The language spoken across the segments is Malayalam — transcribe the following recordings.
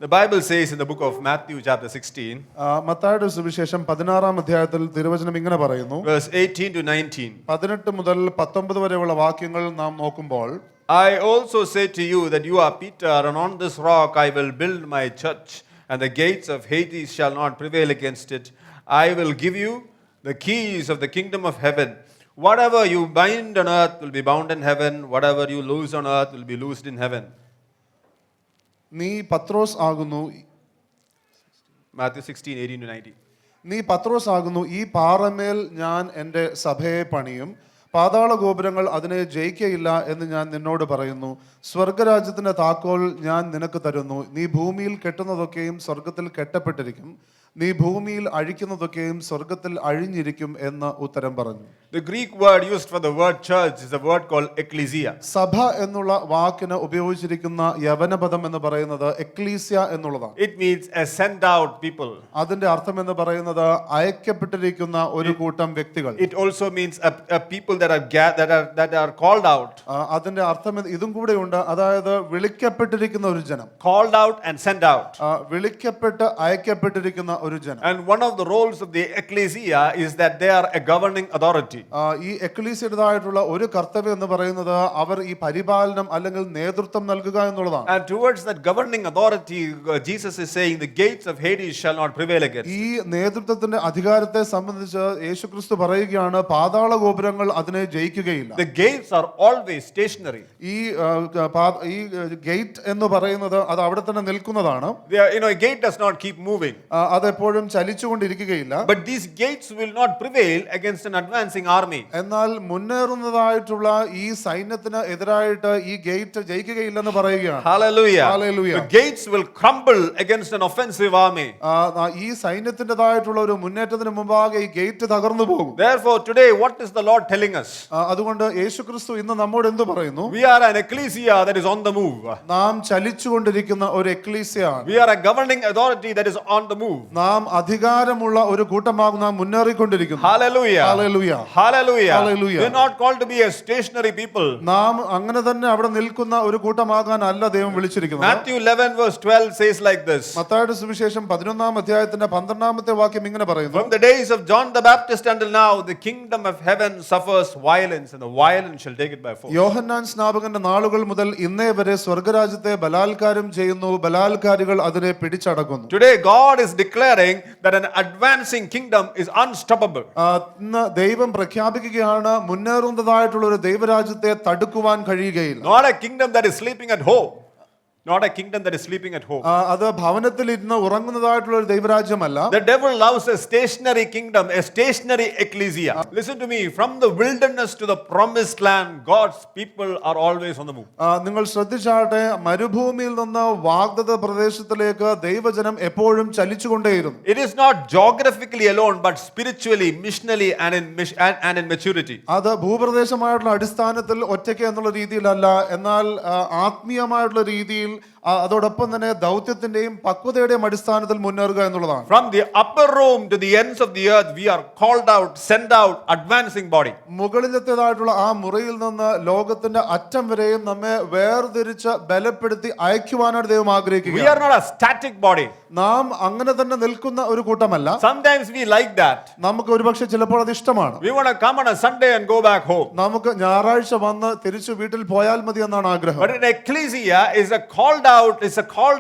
The Bible says in the book of Matthew chapter 16, മത്തായിയുടെ സുവിശേഷം 16-ാം അധ്യായത്തിൽ തിരുവചനം ഇങ്ങനെ പറയുന്നു, verse 18 to 19. 18 മുതൽ 19 വരെയുള്ള വാക്യങ്ങൾ നാം നോക്കുമ്പോൾ, I also say to you that you are Peter, and on this rock I will build my church, and the gates of Hades shall not prevail against it. I will give you the keys of the kingdom of heaven. Whatever you bind on earth will be bound in heaven. Whatever you loose on earth will be loosed in heaven. നീ പത്രോസ് ആകുന്നു, Matthew 16, 18 to 19. നീ പത്രോസ് ആകുന്നു, ഈ പാറമേൽ ഞാൻ എൻ്റെ സഭയെ പണിയും, പാതാള ഗോപുരങ്ങൾ അതിനെ ജയിക്കയില്ല എന്ന് ഞാൻ നിന്നോട് പറയുന്നു. സ്വർഗരാജ്യത്തിന്റെ താക്കോൽ ഞാൻ നിനക്ക് തരുന്നു. നീ ഭൂമിയിൽ കെട്ടുന്നതൊക്കെയും സ്വർഗത്തിൽ കെട്ടപ്പെട്ടിരിക്കും, നീ ഭൂമിയിൽ അഴിക്കുന്നതൊക്കെയും സ്വർഗത്തിൽ അഴിഞ്ഞിരിക്കും എന്ന് ഉത്തരം പറഞ്ഞു. The Greek word used for the word church is a word called ecclesia. സഭ എന്നുള്ള വാക്കിന് ഉപയോഗിച്ചിരിക്കുന്ന യവനപദം എന്ന് പറയുന്നത് എക്ലീസിയ എന്നുള്ളതാണ്. It means a sent out people. അതിന്റെ അർത്ഥം എന്ന് പറയുന്നത് അയക്കപ്പെട്ടിരിക്കുന്ന ഒരു കൂട്ടം വ്യക്തികൾ. It also means a people that are called out. അതിന്റെ അർത്ഥം ഇതും കൂടെ ഉണ്ട്, അതായത് വിളിക്കപ്പെട്ടിരിക്കുന്ന ഒരു ജനം. Called out and sent out. വിളിക്കപ്പെട്ട് അയക്കപ്പെട്ടിരിക്കുന്ന ഒരു ജനം. And one of the roles of the ecclesia is that they are a governing authority. ഈ എക്ലീസിയയുടേതായിട്ടുള്ള ഒരു കർത്തവ്യം എന്ന് പറയുന്നത് അവർ ഈ പരിപാലനം അല്ലെങ്കിൽ നേതൃത്വം നൽകുക എന്നുള്ളതാണ്. And towards that governing authority, Jesus is saying the gates of Hades shall not prevail against. ഈ നേതൃത്വത്തിന്റെ അധികാരത്തെ സംബന്ധിച്ച് യേശുക്രിസ്തു പറയുകയാണ്, പാതാള ഗോപുരങ്ങൾ അതിനെ ജയിക്കുകയില്ല. The gates are always stationary. ഈ ഗേറ്റ് എന്ന് പറയുന്നത് അത് അവിടെ തന്നെ നിൽക്കുന്നതാണ്. A gate does not keep moving. അതെപ്പോഴും ചലിച്ചുകൊണ്ടിരിക്കുകയില്ല. But these gates will not prevail against an advancing army. എന്നാൽ മുന്നേറുന്നതായിട്ടുള്ള ഈ സൈന്യത്തിന് എതിരായിട്ട് ഈ ഗേറ്റ് ജയിക്കുകയില്ലെന്ന് പറയുകയാണ്. Hallelujah. Hallelujah. The gates will crumble against an offensive army. ഈ സൈന്യത്തിൻ്റെതായിട്ടുള്ള ഒരു മുന്നേറ്റത്തിന് മുമ്പാകെ ഈ ഗേറ്റ് തകർന്നു പോകും. Therefore today what is the Lord telling us? അതുകൊണ്ട് യേശുക്രിസ്തു ഇന്ന് നമ്മോട് എന്ത് പറയുന്നു? We are an ecclesia that is on the move. നാം ചലിച്ചുകൊണ്ടിരിക്കുന്ന ഒരു എക്ലീസിയാണ്. We are a governing authority that is on the move. നാം അധികാരമുള്ള ഒരു കൂട്ടമാകും, നാം മുന്നേറിക്കൊണ്ടിരിക്കുന്നു. Hallelujah. Hallelujah. Hallelujah. Hallelujah. We are not called to be a stationary people. നാം അങ്ങനെ തന്നെ അവിടെ നിൽക്കുന്ന ഒരു കൂട്ടമാകാൻ അല്ല ദൈവം വിളിച്ചിരിക്കുന്നത്. Matthew 11 verse 12 says like this. മത്തായിയുടെ സുവിശേഷം 11-ാം അധ്യായത്തിന്റെ 12-ാമത്തെ വാക്യം ഇങ്ങനെ പറയുന്നു, From the days of John the Baptist until now the kingdom of heaven suffers violence and the violent shall take it by force. യോഹന്നാൻ സ്നാപകന്റെ നാളുകൾ മുതൽ ഇന്നേ വരെ സ്വർഗരാജ്യത്തെ ബലാത്കാരം ചെയ്യുന്നു, ബലാത്കാരികൾ അതിനെ പിടിച്ചടക്കുന്നു. Today God is declaring that an advancing kingdom is unstoppable. ഇന്ന് ദൈവം പ്രഖ്യാപിക്കുകയാണ്, മുന്നേറുന്നതായിട്ടുള്ള ഒരു ദൈവരാജ്യത്തെ തടുക്കുവാൻ കഴിയുകയില്ല. Not a kingdom that is sleeping at home. Not a kingdom that is sleeping at home. അത് ഭവനത്തിൽ ഇരുന്ന് ഉറങ്ങുന്നതായിട്ടുള്ള ഒരു ദൈവരാജ്യമല്ല. The devil loves a stationary kingdom, a stationary ecclesia. Listen to me, from the wilderness to the promised land, God's people are always on the move. നിങ്ങൾ ശ്രദ്ധിച്ചാട്ടെ, മരുഭൂമിയിൽ നിന്ന് വാഗ്ദത്ത പ്രദേശത്തിലേക്ക് ദൈവജനം എപ്പോഴും ചലിച്ചുകൊണ്ടേയിരുന്നു. It is not geographically alone, but spiritually, missionally, and in maturity. അത് ഭൂപ്രദേശമായിട്ടുള്ള അടിസ്ഥാനത്തിൽ ഒറ്റയ്ക്ക് എന്നുള്ള രീതിയിലല്ല, എന്നാൽ ആത്മീയമായിട്ടുള്ള രീതിയിൽ അതോടൊപ്പം തന്നെ ദൗത്യത്തിന്റെയും പക്വതയുടെയും അടിസ്ഥാനത്തിൽ മുന്നേറുക എന്നുള്ളതാണ്. From the upper room to the ends of the earth, we are called out, sent out, advancing body. മുകളിലത്തേതായിട്ടുള്ള ആ മുറിയിൽ നിന്ന് ലോകത്തിന്റെ അറ്റം വരെയും നമ്മെ വേർതിരിച്ച് ബലപ്പെടുത്തി അയക്കുവാനാണ് ദൈവം ആഗ്രഹിക്കുക. We are not a static body. നാം അങ്ങനെ തന്നെ നിൽക്കുന്ന ഒരു കൂട്ടമല്ല. Sometimes we like that. നമുക്ക് ഒരുപക്ഷെ ചിലപ്പോൾ അത് ഇഷ്ടമാണ്. We want to come on a Sunday and go back home. നമുക്ക് ഞായറാഴ്ച വന്ന് തിരിച്ചു വീട്ടിൽ പോയാൽ മതി എന്നാണ് ആഗ്രഹം. But an ecclesia is a called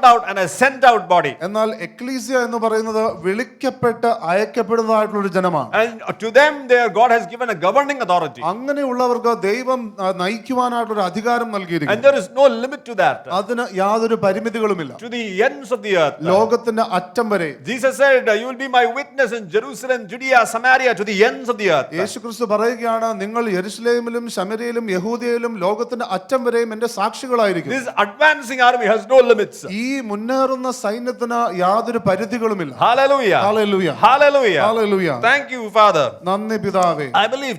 out and a sent out body. എന്നാൽ എക്ലീസിയ എന്ന് പറയുന്നത് വിളിക്കപ്പെട്ട് അയക്കപ്പെടുന്നതായിട്ടുള്ള ഒരു ജനമാണ്. And to them there God has given a governing authority. അങ്ങനെയുള്ളവർക്ക് ദൈവം നയിക്കുവാനായിട്ടുള്ള ഒരു അധികാരം നൽകിയിരിക്കുന്നു. And there is no limit to that. അതിന് യാതൊരു പരിമിതികളുമില്ല. To the ends of the earth. ലോകത്തിന്റെ അറ്റം വരെ. Jesus said, you will be my witness in Jerusalem, Judea, Samaria, to the ends of the earth. യേശുക്രിസ്തു പറയുകയാണ്, നിങ്ങൾ യെരുശലേമിലും ശമര്യയിലും യഹൂദയിലും ലോകത്തിന്റെ അറ്റം വരെയും എന്റെ സാക്ഷികളായിരിക്കും. This advancing army has no limits. ഈ മുന്നേറുന്ന സൈന്യത്തിന് യാതൊരു പരിധികളുമില്ല. Hallelujah. Hallelujah. Hallelujah. Hallelujah. Thank you, Father. നന്ദി പിതാവേ. I believe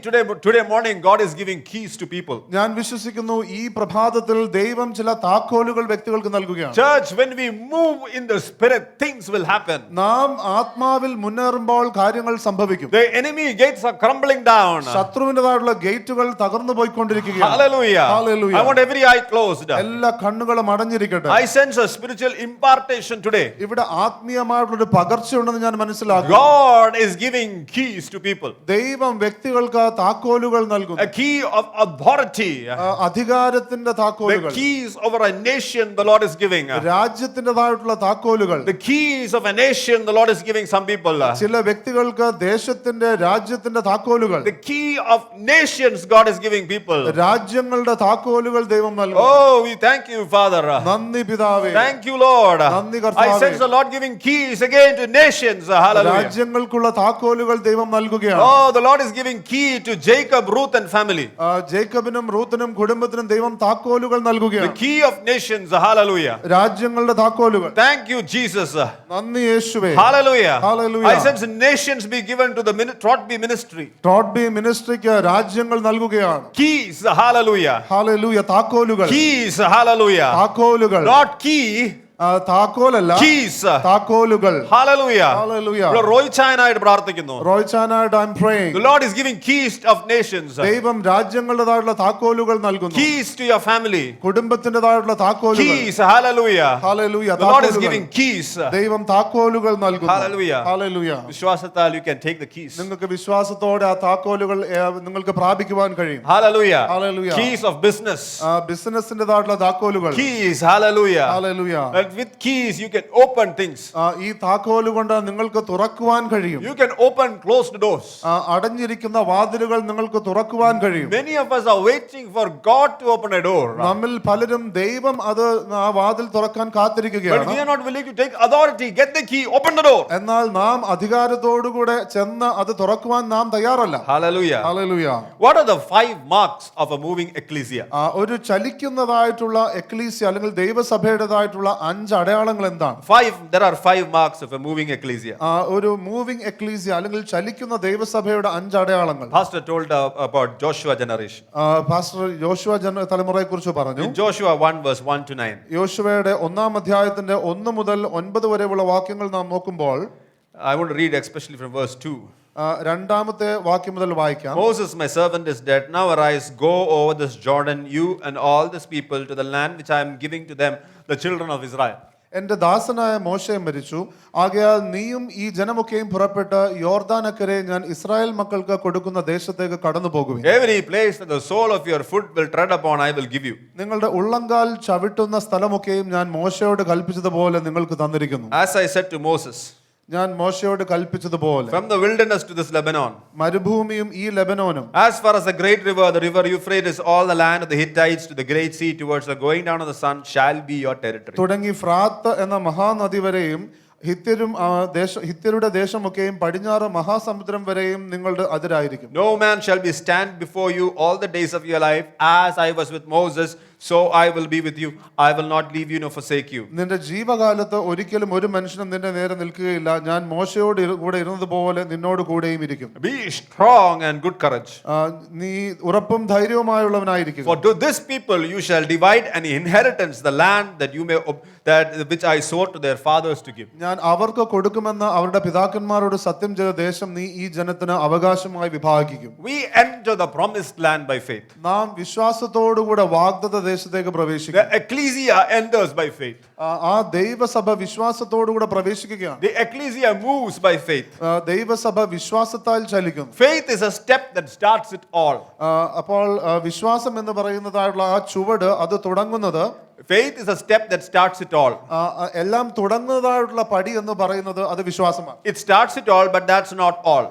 today morning God is giving keys to people. ഞാൻ വിശ്വസിക്കുന്നു ഈ പ്രഭാതത്തിൽ ദൈവം ചില താക്കോലുകൾ വ്യക്തികൾക്ക് നൽകുകയാണ്. Church, when we move in the spirit, things will happen. നാം ആത്മാവിൽ മുന്നേറുമ്പോൾ കാര്യങ്ങൾ സംഭവിക്കും. The enemy gates are crumbling down. ശത്രുവിന്റേതായിട്ടുള്ള ഗേറ്റുകൾ തകർന്നു പോയിക്കൊണ്ടിരിക്കുകയാണ്. Hallelujah. Hallelujah. I want every eye closed. എല്ലാ കണ്ണുകളും അടഞ്ഞിരിക്കട്ടെ. ചിന്തിക്കട്ടെ. I sense a spiritual impartation today. ഇവിടെ ആത്മീയമായിട്ടുള്ള ഒരു പകർച്ചയുണ്ടെന്ന് ഞാൻ മനസ്സിലാക്കുന്നു. God is giving keys to people. ദൈവം വ്യക്തികൾക്ക് താക്കോലുകൾ നൽകുന്നു. A key of authority. അധികാരത്തിന്റെ The താക്കോലുകൾ. keys over a nation the Lord is giving. രാജ്യത്തിൻ്റെതായിട്ടുള്ള താക്കോലുകൾ. The keys of a nation the Lord is giving some people. ചില വ്യക്തികൾക്ക് ദേശത്തിന്റെ രാജ്യത്തിന്റെ താക്കോലുകൾ. The key of nations God is giving people. രാജ്യങ്ങളുടെ താക്കോലുകൾ ദൈവം നൽകുന്നു. Oh, we thank you, Father. നന്ദി പിതാവേ. Thank you, Lord. നന്ദി കർത്താവേ. I sense the Lord giving keys again to nations. Hallelujah. രാജ്യങ്ങൾക്കുള്ള താക്കോലുകൾ ദൈവം നൽകുകയാണ്. Oh, the Lord is giving key to Jacob, Ruth and family. ജേക്കബിനും റൂത്തിനും കുടുംബത്തിനും ദൈവം താക്കോലുകൾ The നൽകുകയാണ്. key of nations. Hallelujah. രാജ്യങ്ങളുടെ താക്കോലുകൾ. Thank you, Jesus. നന്ദി യേശുവേ. Hallelujah. Hallelujah. I sense nations be given to the Trotby ministry. ട്രോട്ട്ബി മിനിസ്ട്രിക്ക് രാജ്യങ്ങൾ നൽകുകയാണ്. Keys. Hallelujah. Hallelujah. താക്കോലുകൾ. Keys. Hallelujah. താക്കോലുകൾ. Not key. താക്കോലല്ല, Keys. താക്കോലുകൾ. Hallelujah. Hallelujah. ഇവിടെ റോയ് ചായനായിട്ട് പ്രാർത്ഥിക്കുന്നു. റോയ്ചാനായിട്ട് I'm praying. The Lord is giving keys of nations. ദൈവം രാജ്യങ്ങളുടേതായിട്ടുള്ള താക്കോലുകൾ നൽകുന്നു. Keys to your family. കുടുംബത്തിൻ്റെതായിട്ടുള്ള താക്കോലുകൾ. Keys. Hallelujah. Hallelujah. The Lord is താക്കോലുകൾ. giving keys. ദൈവം താക്കോലുകൾ നൽകുന്നു. Hallelujah. ഹല്ലേലൂയ. വിശ്വാസത്താൽ you can take the keys. നിങ്ങൾക്ക് വിശ്വാസത്തോടെ ആ താക്കോലുകൾ നിങ്ങൾക്ക് പ്രാപിക്കുവാൻ കഴിയും. Hallelujah. Hallelujah. Keys of business. ബിസിനസിൻ്റെതായിട്ടുള്ള താക്കോലുകൾ. Keys. Hallelujah. Hallelujah. And with keys you can open things. ഈ താക്കോല് കൊണ്ട് നിങ്ങൾക്ക് തുറക്കുവാൻ കഴിയും. You can open closed doors. അടഞ്ഞിരിക്കുന്ന വാതിലുകൾ നിങ്ങൾക്ക് തുറക്കുവാൻ കഴിയും. Many of us are waiting for God to open a door. നമ്മിൽ പലരും ദൈവം അത് ആ വാതിൽ തുറക്കാൻ But കാത്തിരിക്കുകയാണ്. we are not willing to take authority. Get the key, open the door. എന്നാൽ നാം അധികാരത്തോടുകൂടെ ചെന്ന് അത് തുറക്കുവാൻ നാം തയ്യാറല്ല. Hallelujah. Hallelujah. What are the 5 marks of a moving ecclesia? ഒരു ചലിക്കുന്നതായിട്ടുള്ള എക്ലീസിയ അല്ലെങ്കിൽ ദൈവസഭയുടേതായിട്ടുള്ള 5 അടയാളങ്ങൾ എന്താണ്? There are 5 marks of a moving ecclesia. ഒരു മൂവിംഗ് എക്ലീസിയ അല്ലെങ്കിൽ ചലിക്കുന്ന ദൈവസഭയുടെ 5 അടയാളങ്ങൾ. Pastor told about Joshua generation. Pastor യോശുവ തലമുറയെ കുറിച്ച് പറഞ്ഞു. In Joshua 1 verse 1 to 9. യോശുവയുടെ 1-ാം അധ്യായത്തിന്റെ 1 മുതൽ 9 വരെയുള്ള വാക്യങ്ങൾ നാം നോക്കുമ്പോൾ I want to read especially from verse 2. 2-ാമത്തെ വാക്യം മുതൽ വായിക്കാം. Moses, my servant, is dead. Now arise, go over this Jordan, you and all this people, to the land which I am giving to them, the children of Israel. എന്റെ ദാസനായ മോശെ മരിച്ചു. ആകയാൽ നീയും ഈ ജനമൊക്കെയും പുറപ്പെട്ട് യോർദാനക്കരെ ഞാൻ ഇസ്രായേൽ മക്കൾക്ക് കൊടുക്കുന്ന ദേശത്തേക്ക് കടന്നു പോകുവിൻ. Every place that the sole of your foot will tread upon, I will give you. നിങ്ങളുടെ ഉള്ളങ്കാൽ ചവിട്ടുന്ന സ്ഥലമൊക്കെയും ഞാൻ മോശയോട് കൽപ്പിച്ചതുപോലെ നിങ്ങൾക്ക് തന്നിരിക്കുന്നു. As I said to Moses, ഞാൻ മോശയോട് കൽപ്പിച്ചതുപോലെ from the wilderness to this Lebanon, മരുഭൂമിയും ഈ ലെബനോനും, as far as the great river, the river Euphrates, all the land of the Hittites to the great sea towards the going down of the sun shall be your territory. തുടങ്ങി ഫ്രാത്ത് എന്ന മഹാനദി വരെയും ഹിത്യരുടെ ദേശമൊക്കെയും പടിഞ്ഞാറ് മഹാസമുദ്രം വരെയും നിങ്ങളുടെ അതിരായിരിക്കും. No man shall be stand before you all the days of your life. As I was with Moses, so I will be with you. I will not leave you nor forsake you. നിന്റെ ജീവകാലത്ത് ഒരിക്കലും ഒരു മനുഷ്യനും നിന്റെ നേരെ നിൽക്കുകയില്ല. ഞാൻ മോശയോട് കൂടെ ഇരുന്നതുപോലെ നിന്നോട് കൂടെയും ഇരിക്കും. Be strong and good courage. നീ ഉറപ്പും ധൈര്യവുമായുള്ളവനായിരിക്കും. For to this people you shall divide an inheritance, the land that you may which I swore to their fathers to give. ഞാൻ അവർക്ക് കൊടുക്കുമെന്ന് അവരുടെ പിതാക്കന്മാരോട് സത്യം ചെയ്ത ദേശം നീ ഈ ജനത്തിന് അവകാശമായി വിഭാഗിക്കും. We enter the promised land by faith. നാം വിശ്വാസത്തോടുകൂടെ വാഗ്ദത്ത ദേശത്തേക്ക് പ്രവേശിക്കും. The ecclesia enters by faith. ആ ദൈവസഭ വിശ്വാസത്തോടുകൂടെ പ്രവേശിക്കുകയാണ്. The ecclesia moves by faith. ദൈവസഭ വിശ്വാസത്താൽ ചലിക്കുന്നു. Faith is a step that starts it all. അപ്പോൾ വിശ്വാസം എന്ന് പറയുന്നതായിട്ടുള്ള ആ ചുവട് അത് തുടങ്ങുന്നത്, Faith is a step that starts it all. എല്ലാം തുടങ്ങുന്നതായിട്ടുള്ള പടി എന്ന് പറയുന്നത് അത് വിശ്വാസമാണ്. It starts it all, but that's not all.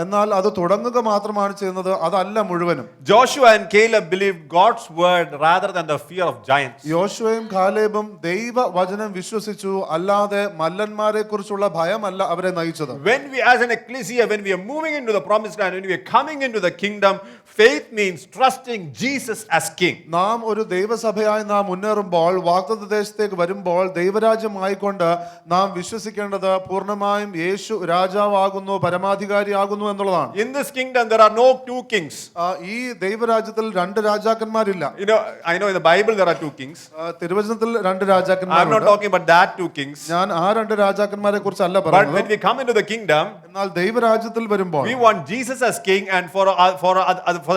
എന്നാൽ അത് തുടങ്ങുക മാത്രമാണ് ചെയ്യുന്നത്, അതല്ല മുഴുവനും. Joshua and Caleb believed God's word rather than the fear of giants. യോശുവയും കാലേബും ദൈവ വചനം വിശ്വസിച്ചു, അല്ലാതെ മല്ലന്മാരെ കുറിച്ചുള്ള ഭയമല്ല അവരെ നയിച്ചത്. When we as an ecclesia, when we are moving into the promised land, when we are coming into the kingdom, faith means trusting Jesus as king. നാം ഒരു ദൈവസഭയായി നാം മുന്നേറുമ്പോൾ, വാഗ്ദത്ത ദേശത്തേക്ക് വരുമ്പോൾ, ദൈവരാജ്യമായിക്കൊണ്ട് നാം വിശ്വസിക്കേണ്ടത് പൂർണ്ണമായും യേശു രാജാവാകുന്നു, പരമാധികാരിയാകുന്നു എന്നുള്ളതാണ്. In this kingdom there are no 2 kings. ഈ ദൈവരാജ്യത്തിൽ 2 രാജാക്കന്മാരില്ല. I know in the Bible there are 2 kings. തിരുവചനത്തിൽ 2 I'm not രാജാക്കന്മാരുണ്ട്. talking about that 2 kings. ഞാൻ ആ 2 രാജാക്കന്മാരെ കുറിച്ചല്ല But പറയുന്നത്. when we come into the kingdom, എന്നാൽ ദൈവരാജ്യത്തിൽ വരുമ്പോൾ we want Jesus as king, and for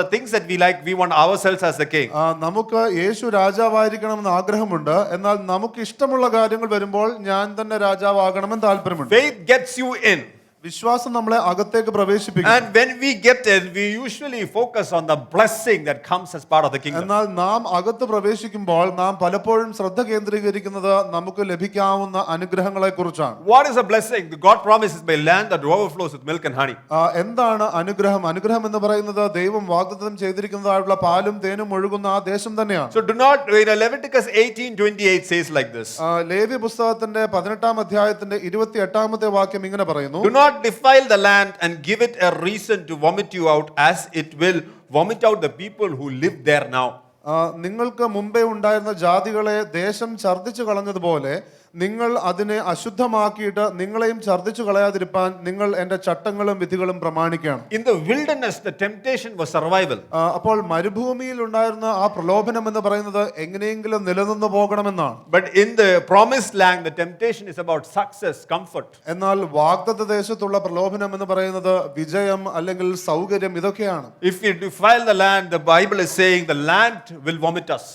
the things that we like, we want ourselves as the king. നമുക്ക് യേശു രാജാവായിരിക്കണമെന്ന് ആഗ്രഹമുണ്ട്, എന്നാൽ നമുക്ക് ഇഷ്ടമുള്ള കാര്യങ്ങൾ വരുമ്പോൾ ഞാൻ തന്നെ രാജാവാകണമെന്ന് താല്പര്യമുണ്ട്. Faith gets you in. വിശ്വാസം നമ്മളെ അകത്തേക്ക് പ്രവേശിപ്പിക്കും. And when we get in, we usually focus on the blessing that comes as part of the kingdom. എന്നാൽ നാം അകത്ത് പ്രവേശിക്കുമ്പോൾ നാം പലപ്പോഴും ശ്രദ്ധ കേന്ദ്രീകരിക്കുന്നത് നമുക്ക് ലഭിക്കാവുന്ന അനുഗ്രഹങ്ങളെ കുറിച്ചാണ്. What is a blessing? God promises by land that overflows with milk and honey. എന്താണ് അനുഗ്രഹം? അനുഗ്രഹം എന്ന് പറയുന്നത് ദൈവം വാഗ്ദത്തം ചെയ്തിരിക്കുന്നതായുള്ള പാലും തേനും ഒഴുകുന്ന ആ ദേശം തന്നെയാണ്. So do not, Leviticus 18:28 says like this. ലേവ്യ പുസ്തകത്തിന്റെ 18-ാം അധ്യായത്തിന്റെ 28-ാമത്തെ വാക്യം ഇങ്ങനെ പറയുന്നു. Do not defile the land and give it a reason to vomit you out, as it will vomit out the people who live there now. നിങ്ങൾക്ക് മുമ്പേ ഉണ്ടായിരുന്ന ജാതികളെ ദേശം ഛർദ്ദിച്ചു കളഞ്ഞതുപോലെ നിങ്ങൾ അതിനെ അശുദ്ധമാക്കിയിട്ട് നിങ്ങളെയും ഛർദ്ദിച്ചു കളയാതിരിപ്പാൻ നിങ്ങൾ എന്റെ ചട്ടങ്ങളും വിധികളും പ്രമാണിക്കണം. In the wilderness, the temptation was survival. അപ്പോൾ മരുഭൂമിയിൽ ഉണ്ടായിരുന്ന ആ പ്രലോഭനം എന്ന് പറയുന്നത് എങ്ങനെയെങ്കിലും നിലനിന്നു പോകണമെന്നാണ്. But in the promised land, the temptation is about success, comfort. എന്നാൽ വാഗ്ദത്ത ദേശത്തുള്ള പ്രലോഭനം എന്ന് പറയുന്നത് വിജയം അല്ലെങ്കിൽ സൗകര്യം ഇതൊക്കെയാണ്. If we defile the land, the Bible is saying the land will vomit us.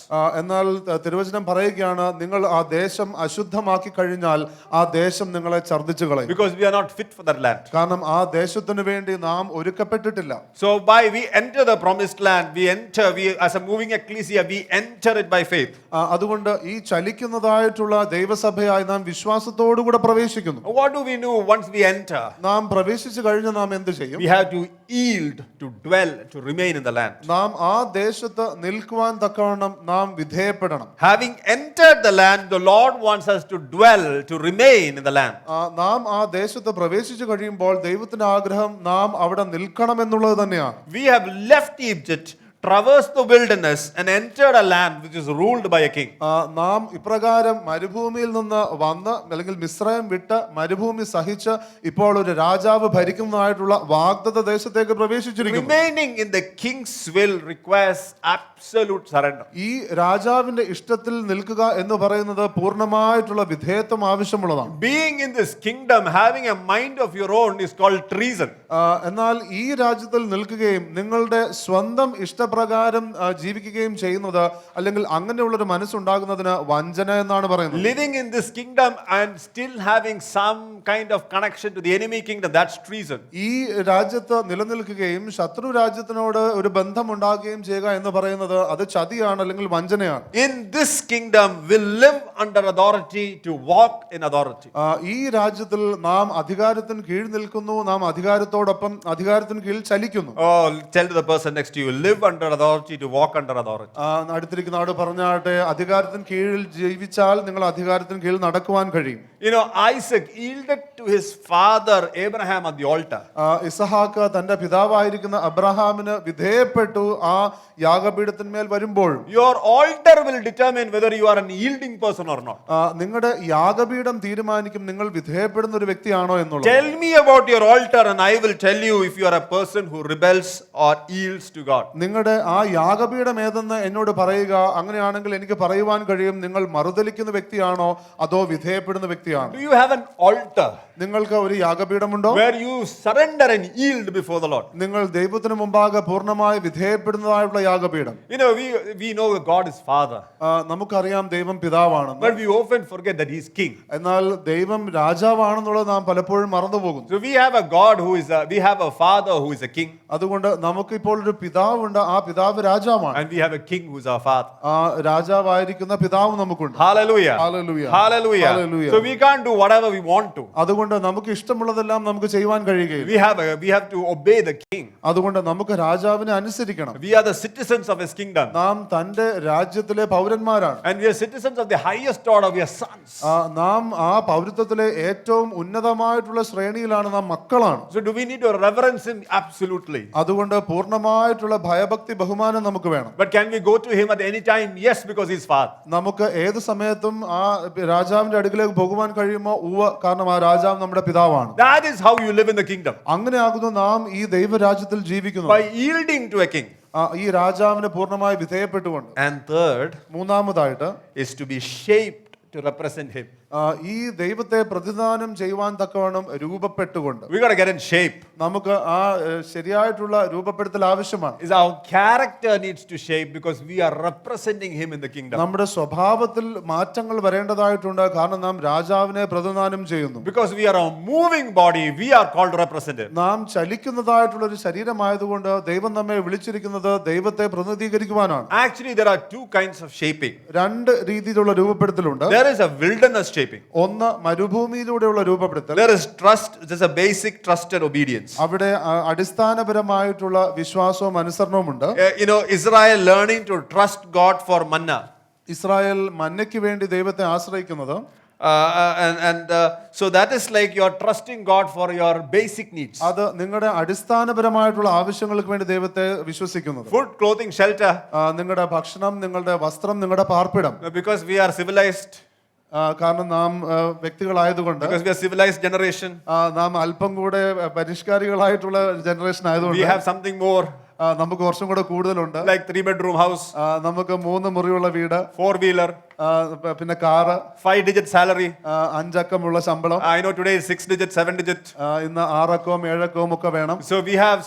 എന്നാൽ തിരുവചനം പറയുകയാണ്, നിങ്ങൾ ആ ദേശം അശുദ്ധമാക്കി കഴിഞ്ഞാൽ ആ ദേശം നിങ്ങളെ ഛർദ്ദിച്ചു കളയും. Because we are not fit for that land. കാരണം ആ ദേശത്തിനു വേണ്ടി നാം ഒരുക്കപ്പെട്ടിട്ടില്ല. So we enter the promised land, we as a moving ecclesia, we enter it by faith. അതുകൊണ്ട് ഈ ചലിക്കുന്നതായിട്ടുള്ള ദൈവസഭയായി നാം വിശ്വാസത്തോടുകൂടെ പ്രവേശിക്കുന്നു. What do we do once we enter? നാം പ്രവേശിച്ചു കഴിഞ്ഞാൽ നാം എന്ത് ചെയ്യും? We have to yield, to dwell, to remain in the land. നാം ആ ദേശത്ത് നിൽക്കുവാൻ തക്കവണ്ണം നാം വിധേയപ്പെടണം. Having entered the land, the Lord wants us to dwell, to remain in the land. നാം ആ ദേശത്ത് പ്രവേശിച്ചു കഴിയുമ്പോൾ ദൈവത്തിന്റെ ആഗ്രഹം നാം അവിടെ നിൽക്കണം എന്നുള്ളത് തന്നെയാണ്. We have left Egypt, traversed the wilderness and entered a land which is ruled by a king. നാം ഇപ്രകാരം മരുഭൂമിയിൽ നിന്ന് വന്ന് അല്ലെങ്കിൽ മിസ്രയീം വിട്ട് മരുഭൂമി സഹിച്ച് ഇപ്പോൾ ഒരു രാജാവ് ഭരിക്കുന്നതായിട്ടുള്ള വാഗ്ദത്ത ദേശത്തേക്ക് പ്രവേശിച്ചിരിക്കുന്നു. Remaining in the king's will requires absolute surrender. ഈ രാജാവിന്റെ ഇഷ്ടത്തിൽ നിൽക്കുക എന്ന് പറയുന്നത് പൂർണ്ണമായിട്ടുള്ള വിധേയത്വം ആവശ്യമുള്ളതാണ്. Being in this kingdom, having a mind of your own is called treason. എന്നാൽ ഈ രാജ്യത്തിൽ നിൽക്കുകയും നിങ്ങളുടെ സ്വന്തം ഇഷ്ടപ്രകാരം ജീവിക്കുകയും ചെയ്യുന്നത് അല്ലെങ്കിൽ അങ്ങനെയുള്ളൊരു മനസ്സുണ്ടാകുന്നതിന് വഞ്ചന എന്നാണ് പറയുന്നത്. Living in this kingdom and still having some kind of connection to the enemy kingdom, that's treason. ഈ രാജ്യത്ത് നിലനിൽക്കുകയും ശത്രു രാജ്യത്തിനോട് ഒരു ബന്ധം ഉണ്ടാകുകയും ചെയ്യുക എന്ന് പറയുന്നത് അത് ചതിയാണ് അല്ലെങ്കിൽ വഞ്ചനയാണ്. In this kingdom we live under authority to walk in authority. ഈ രാജ്യത്തിൽ നാം അധികാരത്തിന് കീഴിൽ നിൽക്കുന്നു, നാം അധികാരത്തോടൊപ്പം അധികാരത്തിന് കീഴിൽ ചലിക്കുന്നു. Oh, tell to the person next to you, live under authority to walk under authority. അടുത്തിരിക്കുന്ന ആട് പറഞ്ഞാട്ടെ, അധികാരത്തിന് കീഴിൽ ജീവിച്ചാൽ നിങ്ങൾ അധികാരത്തിന് കീഴിൽ നടക്കുവാൻ കഴിയും. You know, Isaac yielded to his father Abraham at the altar. ഇസഹാക്ക് തന്റെ പിതാവായിരിക്കുന്ന അബ്രഹാമിന് വിധേയപ്പെട്ടു ആ യാഗപീഠത്തിന്മേൽ വരുമ്പോൾ. Your altar will determine whether you are an yielding person or not. നിങ്ങളുടെ യാഗപീഠം തീരുമാനിക്കും നിങ്ങൾ വിധേയപ്പെടുന്ന ഒരു വ്യക്തിയാണോ എന്നുള്ളത്. Tell me about your altar and I will tell you if you are a person who rebels or yields to God. നിങ്ങളുടെ ആ യാഗപീഠം ഏതെന്ന് എന്നോട് പറയുക. അങ്ങനെയാണെങ്കിൽ എനിക്ക് പറയുവാൻ കഴിയും നിങ്ങൾ മറുതലിക്കുന്ന വ്യക്തിയാണോ അതോ വിധേയപ്പെടുന്ന വ്യക്തിയാണോ. Do you have an altar നിങ്ങൾക്ക് ഒരു യാഗപീഠമുണ്ടോ where you surrender and yield before the Lord? നിങ്ങൾ ദൈവത്തിന് മുമ്പാകെ പൂർണ്ണമായി വിധേയപ്പെടുന്നതായിട്ടുള്ള യാഗപീഠം. You know, we know that God is Father. നമുക്കറിയാം ദൈവം പിതാവാണെന്ന്. But we often forget that He is King. എന്നാൽ ദൈവം രാജാവാണെന്നുള്ളത് നാം പലപ്പോഴും മറന്നുപോകുന്നു. So we have a God we have a Father who is a King. അതുകൊണ്ട് നമുക്കിപ്പോൾ ഒരു പിതാവുണ്ട്, ആ പിതാവ് രാജാവാണ്. And we have a King who is our Father. ആ രാജാവായിരിക്കുന്ന പിതാവ് നമുക്കുണ്ട്. Hallelujah. Hallelujah. Hallelujah. Hallelujah. So we can't do whatever we want to. അതുകൊണ്ട് നമുക്ക് ഇഷ്ടമുള്ളതെല്ലാം നമുക്ക് ചെയ്യുവാൻ കഴിയുകയില്ല. We have to obey the King. അതുകൊണ്ട് നമുക്ക് രാജാവിനെ അനുസരിക്കണം. We are the citizens of His kingdom. നാം തന്റെ രാജ്യത്തിലെ പൗരന്മാരാണ്. And we are citizens of the highest order. We are sons. നാം ആ പൗരത്വത്തിലെ ഏറ്റവും ഉന്നതമായിട്ടുള്ള ശ്രേണിയിലാണ്, നാം മക്കളാണ്. So do we need to reverence Him? Absolutely. അതുകൊണ്ട് പൂർണ്ണമായിട്ടുള്ള ഭയഭക്തി ബഹുമാനം നമുക്ക് വേണം. But can we go to Him at any time? Yes, because He's Father. നമുക്ക് ഏത് സമയത്തും ആ രാജാവിന്റെ അടുക്കിലേക്ക് പോകുവാൻ കഴിയുമോ? ഉവ്വ്, കാരണം ആ രാജാവ് നമ്മുടെ പിതാവാണ്. That is how you live in the kingdom. അങ്ങനെയാകുന്നു നാം ഈ ദൈവരാജ്യത്തിൽ ജീവിക്കുന്നത്. By yielding to a king. ഈ രാജാവിനെ പൂർണ്ണമായി വിധേയപ്പെട്ടുകൊണ്ട്. And third, മൂന്നാമതായിട്ട് is to be shaped to represent Him. ഈ ദൈവത്തെ പ്രതിദാനം ചെയ്യുവാൻ തക്കവണ്ണം രൂപപ്പെട്ടുകൊണ്ട് We got to get in shape. നമുക്ക് ആ ശരിയായിട്ടുള്ള രൂപപ്പെടുത്തൽ ആവശ്യമാണ്. Is our character needs to shape because we are representing him in the kingdom. നമ്മുടെ സ്വഭാവത്തിൽ മാറ്റങ്ങൾ വരേണ്ടതായിട്ടുണ്ട്, കാരണം നാം രാജാവിനെ പ്രതിദാനം ചെയ്യുന്നു. Because we are a moving body, we are called to represent him. നാം ചലിക്കുന്നതായിട്ടുള്ള ഒരു ശരീരമായതുകൊണ്ട് ദൈവം നമ്മെ വിളിച്ചിരിക്കുന്നത് ദൈവത്തെ പ്രതിനിധീകരിക്കുവാനാണ്. Actually, there are two kinds of shaping. രണ്ട് രീതിയിലുള്ള രൂപപ്പെടുത്തലുണ്ട്. There is a wilderness shaping. ഒന്ന് മരുഭൂമിയിലൂടെയുള്ള രൂപപ്പെടുത്തൽ. There is trust. There's a basic trust and obedience. അവിടെ അടിസ്ഥാനപരമായിട്ടുള്ള വിശ്വാസവും അനുസരണവും ഉണ്ട്. Israel learning to trust God for manna. Israel മന്നയ്ക്ക് വേണ്ടി ദൈവത്തെ ആശ്രയിക്കുന്നത്. So that is like you are trusting God for your basic needs. അത് നിങ്ങളുടെ അടിസ്ഥാനപരമായിട്ടുള്ള ആവശ്യങ്ങൾക്ക് വേണ്ടി ദൈവത്തെ വിശ്വസിക്കുന്നത്. Food, clothing, shelter. നിങ്ങളുടെ ഭക്ഷണം, നിങ്ങളുടെ വസ്ത്രം, നിങ്ങളുടെ പാർപ്പിടം. Because we are civilized. കാരണം നാം വ്യക്തികളായതുകൊണ്ട്, because we are civilized generation, നാം അല്പം കൂടെ പരിഷ്കാരികളായിട്ടുള്ള ജനറേഷൻ ആയതുകൊണ്ട് we have something more. നമുക്ക് കുറച്ചും കൂടെ കൂടുതലുണ്ട്. Like 3-bedroom house, നമുക്ക് 3 മുറിയുള്ള വീട്, 4-wheeler, പിന്നെ കാറ്, 5-digit salary, 5 അക്കമുള്ള ശമ്പളം. I know today is 6-digit, 7-digit. ഇന്ന് 6 അക്കവും 7 അക്കവും ഒക്കെ വേണം. So we have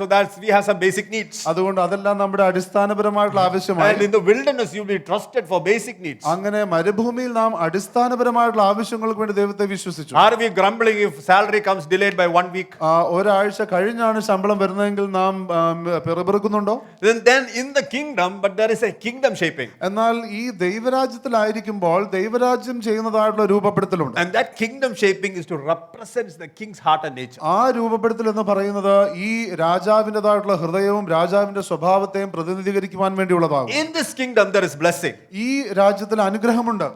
some basic needs. അതുകൊണ്ട് അതെല്ലാം നമ്മുടെ അടിസ്ഥാനപരമായിട്ടുള്ള ആവശ്യമാണ്. And in the wilderness you will be trusted for basic needs. അങ്ങനെ മരുഭൂമിയിൽ നാം അടിസ്ഥാനപരമായിട്ടുള്ള ആവശ്യങ്ങൾക്ക് വേണ്ടി ദൈവത്തെ വിശ്വസിച്ചു. Are we grumbling if salary comes delayed by 1 week? ഒരാഴ്ച കഴിഞ്ഞാണ് ശമ്പളം വരുന്നതെങ്കിൽ നാം പിറുപിറുക്കുന്നുണ്ടോ? Then in the kingdom, but there is a kingdom shaping. എന്നാൽ ഈ ദൈവരാജ്യത്തിലായിരിക്കുമ്പോൾ ദൈവരാജ്യം ചെയ്യുന്നതായിട്ടുള്ള രൂപപ്പെടുത്തലുണ്ട്. And that kingdom shaping is to represent the king's heart and nature. ആ രൂപപ്പെടുത്തൽ എന്ന് പറയുന്നത് ഈ രാജാവിൻ്റെതായിട്ടുള്ള ഹൃദയവും രാജാവിന്റെ സ്വഭാവത്തെയും പ്രതിനിധീകരിക്കുവാൻ വേണ്ടിയുള്ളതാകും. In this kingdom there is blessing. ഈ രാജ്യത്തിൽ അനുഗ്രഹമുണ്ട്.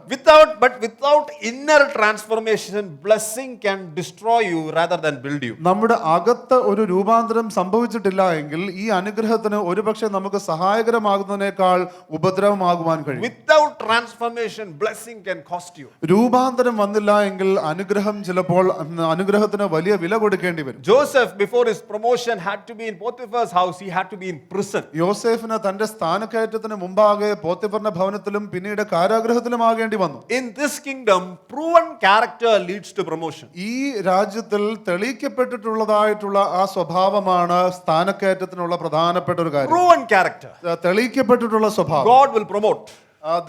Without inner transformation, blessing can destroy you rather than build you. നമ്മുടെ അകത്ത് ഒരു രൂപാന്തരം സംഭവിച്ചിട്ടില്ല എങ്കിൽ ഈ അനുഗ്രഹത്തിന് ഒരുപക്ഷെ നമുക്ക് സഹായകരമാകുന്നതിനേക്കാൾ ഉപദ്രവമാകുവാൻ കഴിയും. Without transformation, blessing can cost you. രൂപാന്തരം വന്നില്ല എങ്കിൽ അനുഗ്രഹത്തിന് വലിയ വില കൊടുക്കേണ്ടി വരും. Joseph, before his promotion, had to be in Potiphar's house. He had to be in prison. യോസേഫിന് തന്റെ സ്ഥാനക്കയറ്റത്തിന് മുമ്പാകെ പോത്തിഫറിന്റെ ഭവനത്തിലും പിന്നീട് കാരാഗൃഹത്തിലും ആകേണ്ടി വന്നു. In this kingdom, proven character leads to promotion. ഈ രാജ്യത്തിൽ തെളിയിക്കപ്പെട്ടിട്ടുള്ളതായിട്ടുള്ള ആ സ്വഭാവമാണ് സ്ഥാനക്കയറ്റത്തിനുള്ള പ്രധാനപ്പെട്ട ഒരു കാര്യം. Proven character. തെളിയിക്കപ്പെട്ടിട്ടുള്ള സ്വഭാവം. God will promote.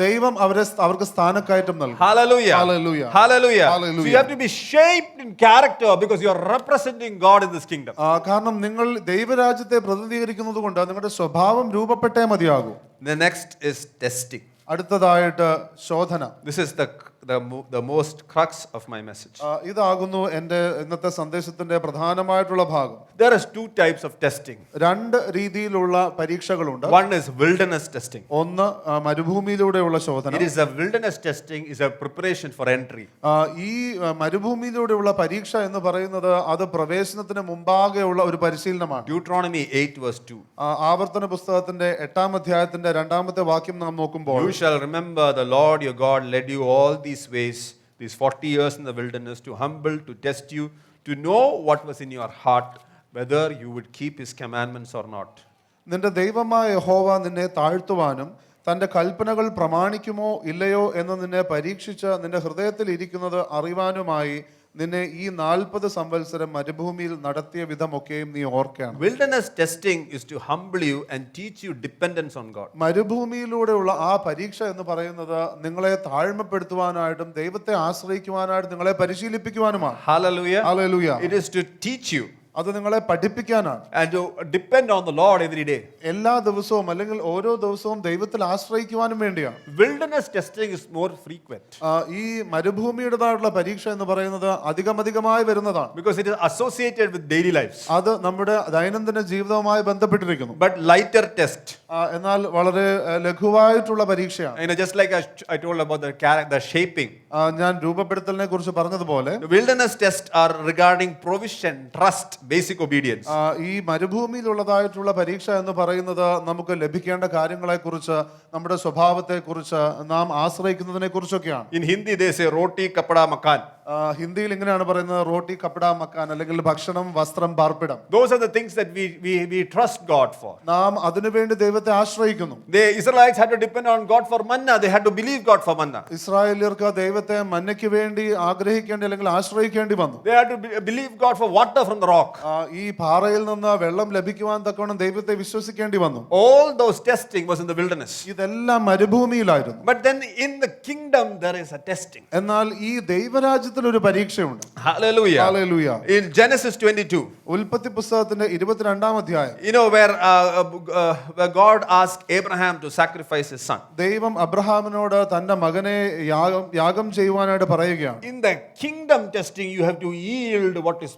ദൈവം അവർക്ക് സ്ഥാനക്കയറ്റം നൽകും. Hallelujah. Hallelujah. Hallelujah. Hallelujah. So you have to be shaped in character because you are representing God in this kingdom. കാരണം നിങ്ങൾ ദൈവരാജ്യത്തെ പ്രതിനിധീകരിക്കുന്നത് കൊണ്ട് നിങ്ങളുടെ സ്വഭാവം രൂപപ്പെട്ടേ മതിയാകൂ. The next is testing. അടുത്തതായിട്ട് ശോധന. This is the most crux of my message. ഇതാകുന്നു എൻ്റെ ഇന്നത്തെ സന്ദേശത്തിന്റെ പ്രധാനമായിട്ടുള്ള ഭാഗം. There is 2 types of testing. 2 രീതിയിലുള്ള പരീക്ഷകളുണ്ട്. One is wilderness testing. ഒന്ന് മരുഭൂമിയിലൂടെയുള്ള ശോധന. It is a wilderness testing is a preparation for entry. ഈ മരുഭൂമിയിലൂടെയുള്ള പരീക്ഷ എന്ന് പറയുന്നത് അത് പ്രവേശനത്തിന് മുമ്പാകെയുള്ള ഒരു പരിശീലനമാണ്. Deuteronomy 8 verse 2. ആവർത്തന പുസ്തകത്തിന്റെ 8-ാം അധ്യായത്തിന്റെ 2-ാമത്തെ വാക്യം നാം നോക്കുമ്പോൾ, You shall remember the Lord your God led you all these ways, these 40 years in the wilderness, to humble, to test you, to know what was in your heart, whether you would keep his commandments or not. നിന്റെ ദൈവമായ യഹോവ നിന്നെ താഴ്ത്തുവാനും തന്റെ കൽപ്പനകൾ പ്രമാണിക്കുമോ ഇല്ലയോ എന്ന് നിന്നെ പരീക്ഷിച്ച് നിന്റെ ഹൃദയത്തിൽ ഇരിക്കുന്നത് അറിവാനുമായി നിന്നെ ഈ 40 സംവത്സരം മരുഭൂമിയിൽ നടത്തിയ വിധമൊക്കെയും നീ ഓർക്കണം. Wilderness testing is to humble you and teach you dependence on God. മരുഭൂമിയിലൂടെയുള്ള ആ പരീക്ഷ എന്ന് പറയുന്നത് നിങ്ങളെ താഴ്മപ്പെടുത്തുവാനായിട്ടും ദൈവത്തെ ആശ്രയിക്കുവാനായിട്ടും നിങ്ങളെ പരിശീലിപ്പിക്കുവാനുമാണ്. Hallelujah. Hallelujah. It is to teach you അത് നിങ്ങളെ പഠിപ്പിക്കാനാണ്. and to depend on the Lord every day. എല്ലാ ദിവസവും അല്ലെങ്കിൽ ഓരോ ദിവസവും ദൈവത്തിൽ ആശ്രയിക്കുവാനും വേണ്ടിയാണ്. Wilderness testing is more frequent. ഈ മരുഭൂമിയുടേതായിട്ടുള്ള പരീക്ഷ എന്ന് പറയുന്നത് അധികമായി വരുന്നതാണ്. Because it is associated with daily lives. അത് നമ്മുടെ ദൈനംദിന ജീവിതവുമായി ബന്ധപ്പെട്ടിരിക്കുന്നു. But lighter test. എന്നാൽ വളരെ ലഘുവായിട്ടുള്ള പരീക്ഷയാണ്. Just like I told about the shaping. ഞാൻ രൂപപ്പെടുത്തലിനെ കുറിച്ച് പറഞ്ഞതുപോലെ, The wilderness tests are regarding provision, trust, basic obedience. ഈ മരുഭൂമിയിലുള്ളതായിട്ടുള്ള പരീക്ഷ എന്ന് പറയുന്നത് നമുക്ക് ലഭിക്കേണ്ട കാര്യങ്ങളെ കുറിച്ച്, നമ്മുടെ സ്വഭാവത്തെ കുറിച്ച്, നാം ആശ്രയിക്കുന്നതിനെ കുറിച്ചൊക്കെയാണ്. In Hindi they say roti kapda makan. ഹിന്ദിയിൽ ഇങ്ങനെയാണ് പറയുന്നത്, റോട്ടി കപ്പട മക്കാൻ, അല്ലെങ്കിൽ ഭക്ഷണം വസ്ത്രം പാർപ്പിടം. Those are the things that we trust God for. നാം അതിനുവേണ്ടി ദൈവത്തെ ആശ്രയിക്കുന്നു. The Israelites had to depend on God for manna. They had to believe God for manna. ഇസ്രായേലിയർക്ക് ദൈവത്തെ മന്നയ്ക്ക് വേണ്ടി ആഗ്രഹിക്കേണ്ടി അല്ലെങ്കിൽ ആശ്രയിക്കേണ്ടി വന്നു. They had to believe God for water from the rock. ഈ പാറയിൽ നിന്ന് വെള്ളം ലഭിക്കുവാൻ തക്കവണ്ണം ദൈവത്തെ വിശ്വസിക്കേണ്ടി വന്നു. All those testing was in the wilderness. ഇതെല്ലാം മരുഭൂമിയിലായിരുന്നു. But then in the kingdom there is a testing. എന്നാൽ ഈ ദൈവരാജ്യത്തിൽ ഒരു പരീക്ഷയുണ്ട്. Hallelujah. ഹല്ലേലൂയ. In Genesis 22. ഉൽപ്പത്തി പുസ്തകത്തിന്റെ 22-ാം അധ്യായം. You know where God asked Abraham to sacrifice his son. ദൈവം അബ്രഹാമിനോട് തന്റെ മകനെ യാഗം ചെയ്യുവാനായിട്ട് പറയുകയാണ്. In the kingdom testing you have to yield what is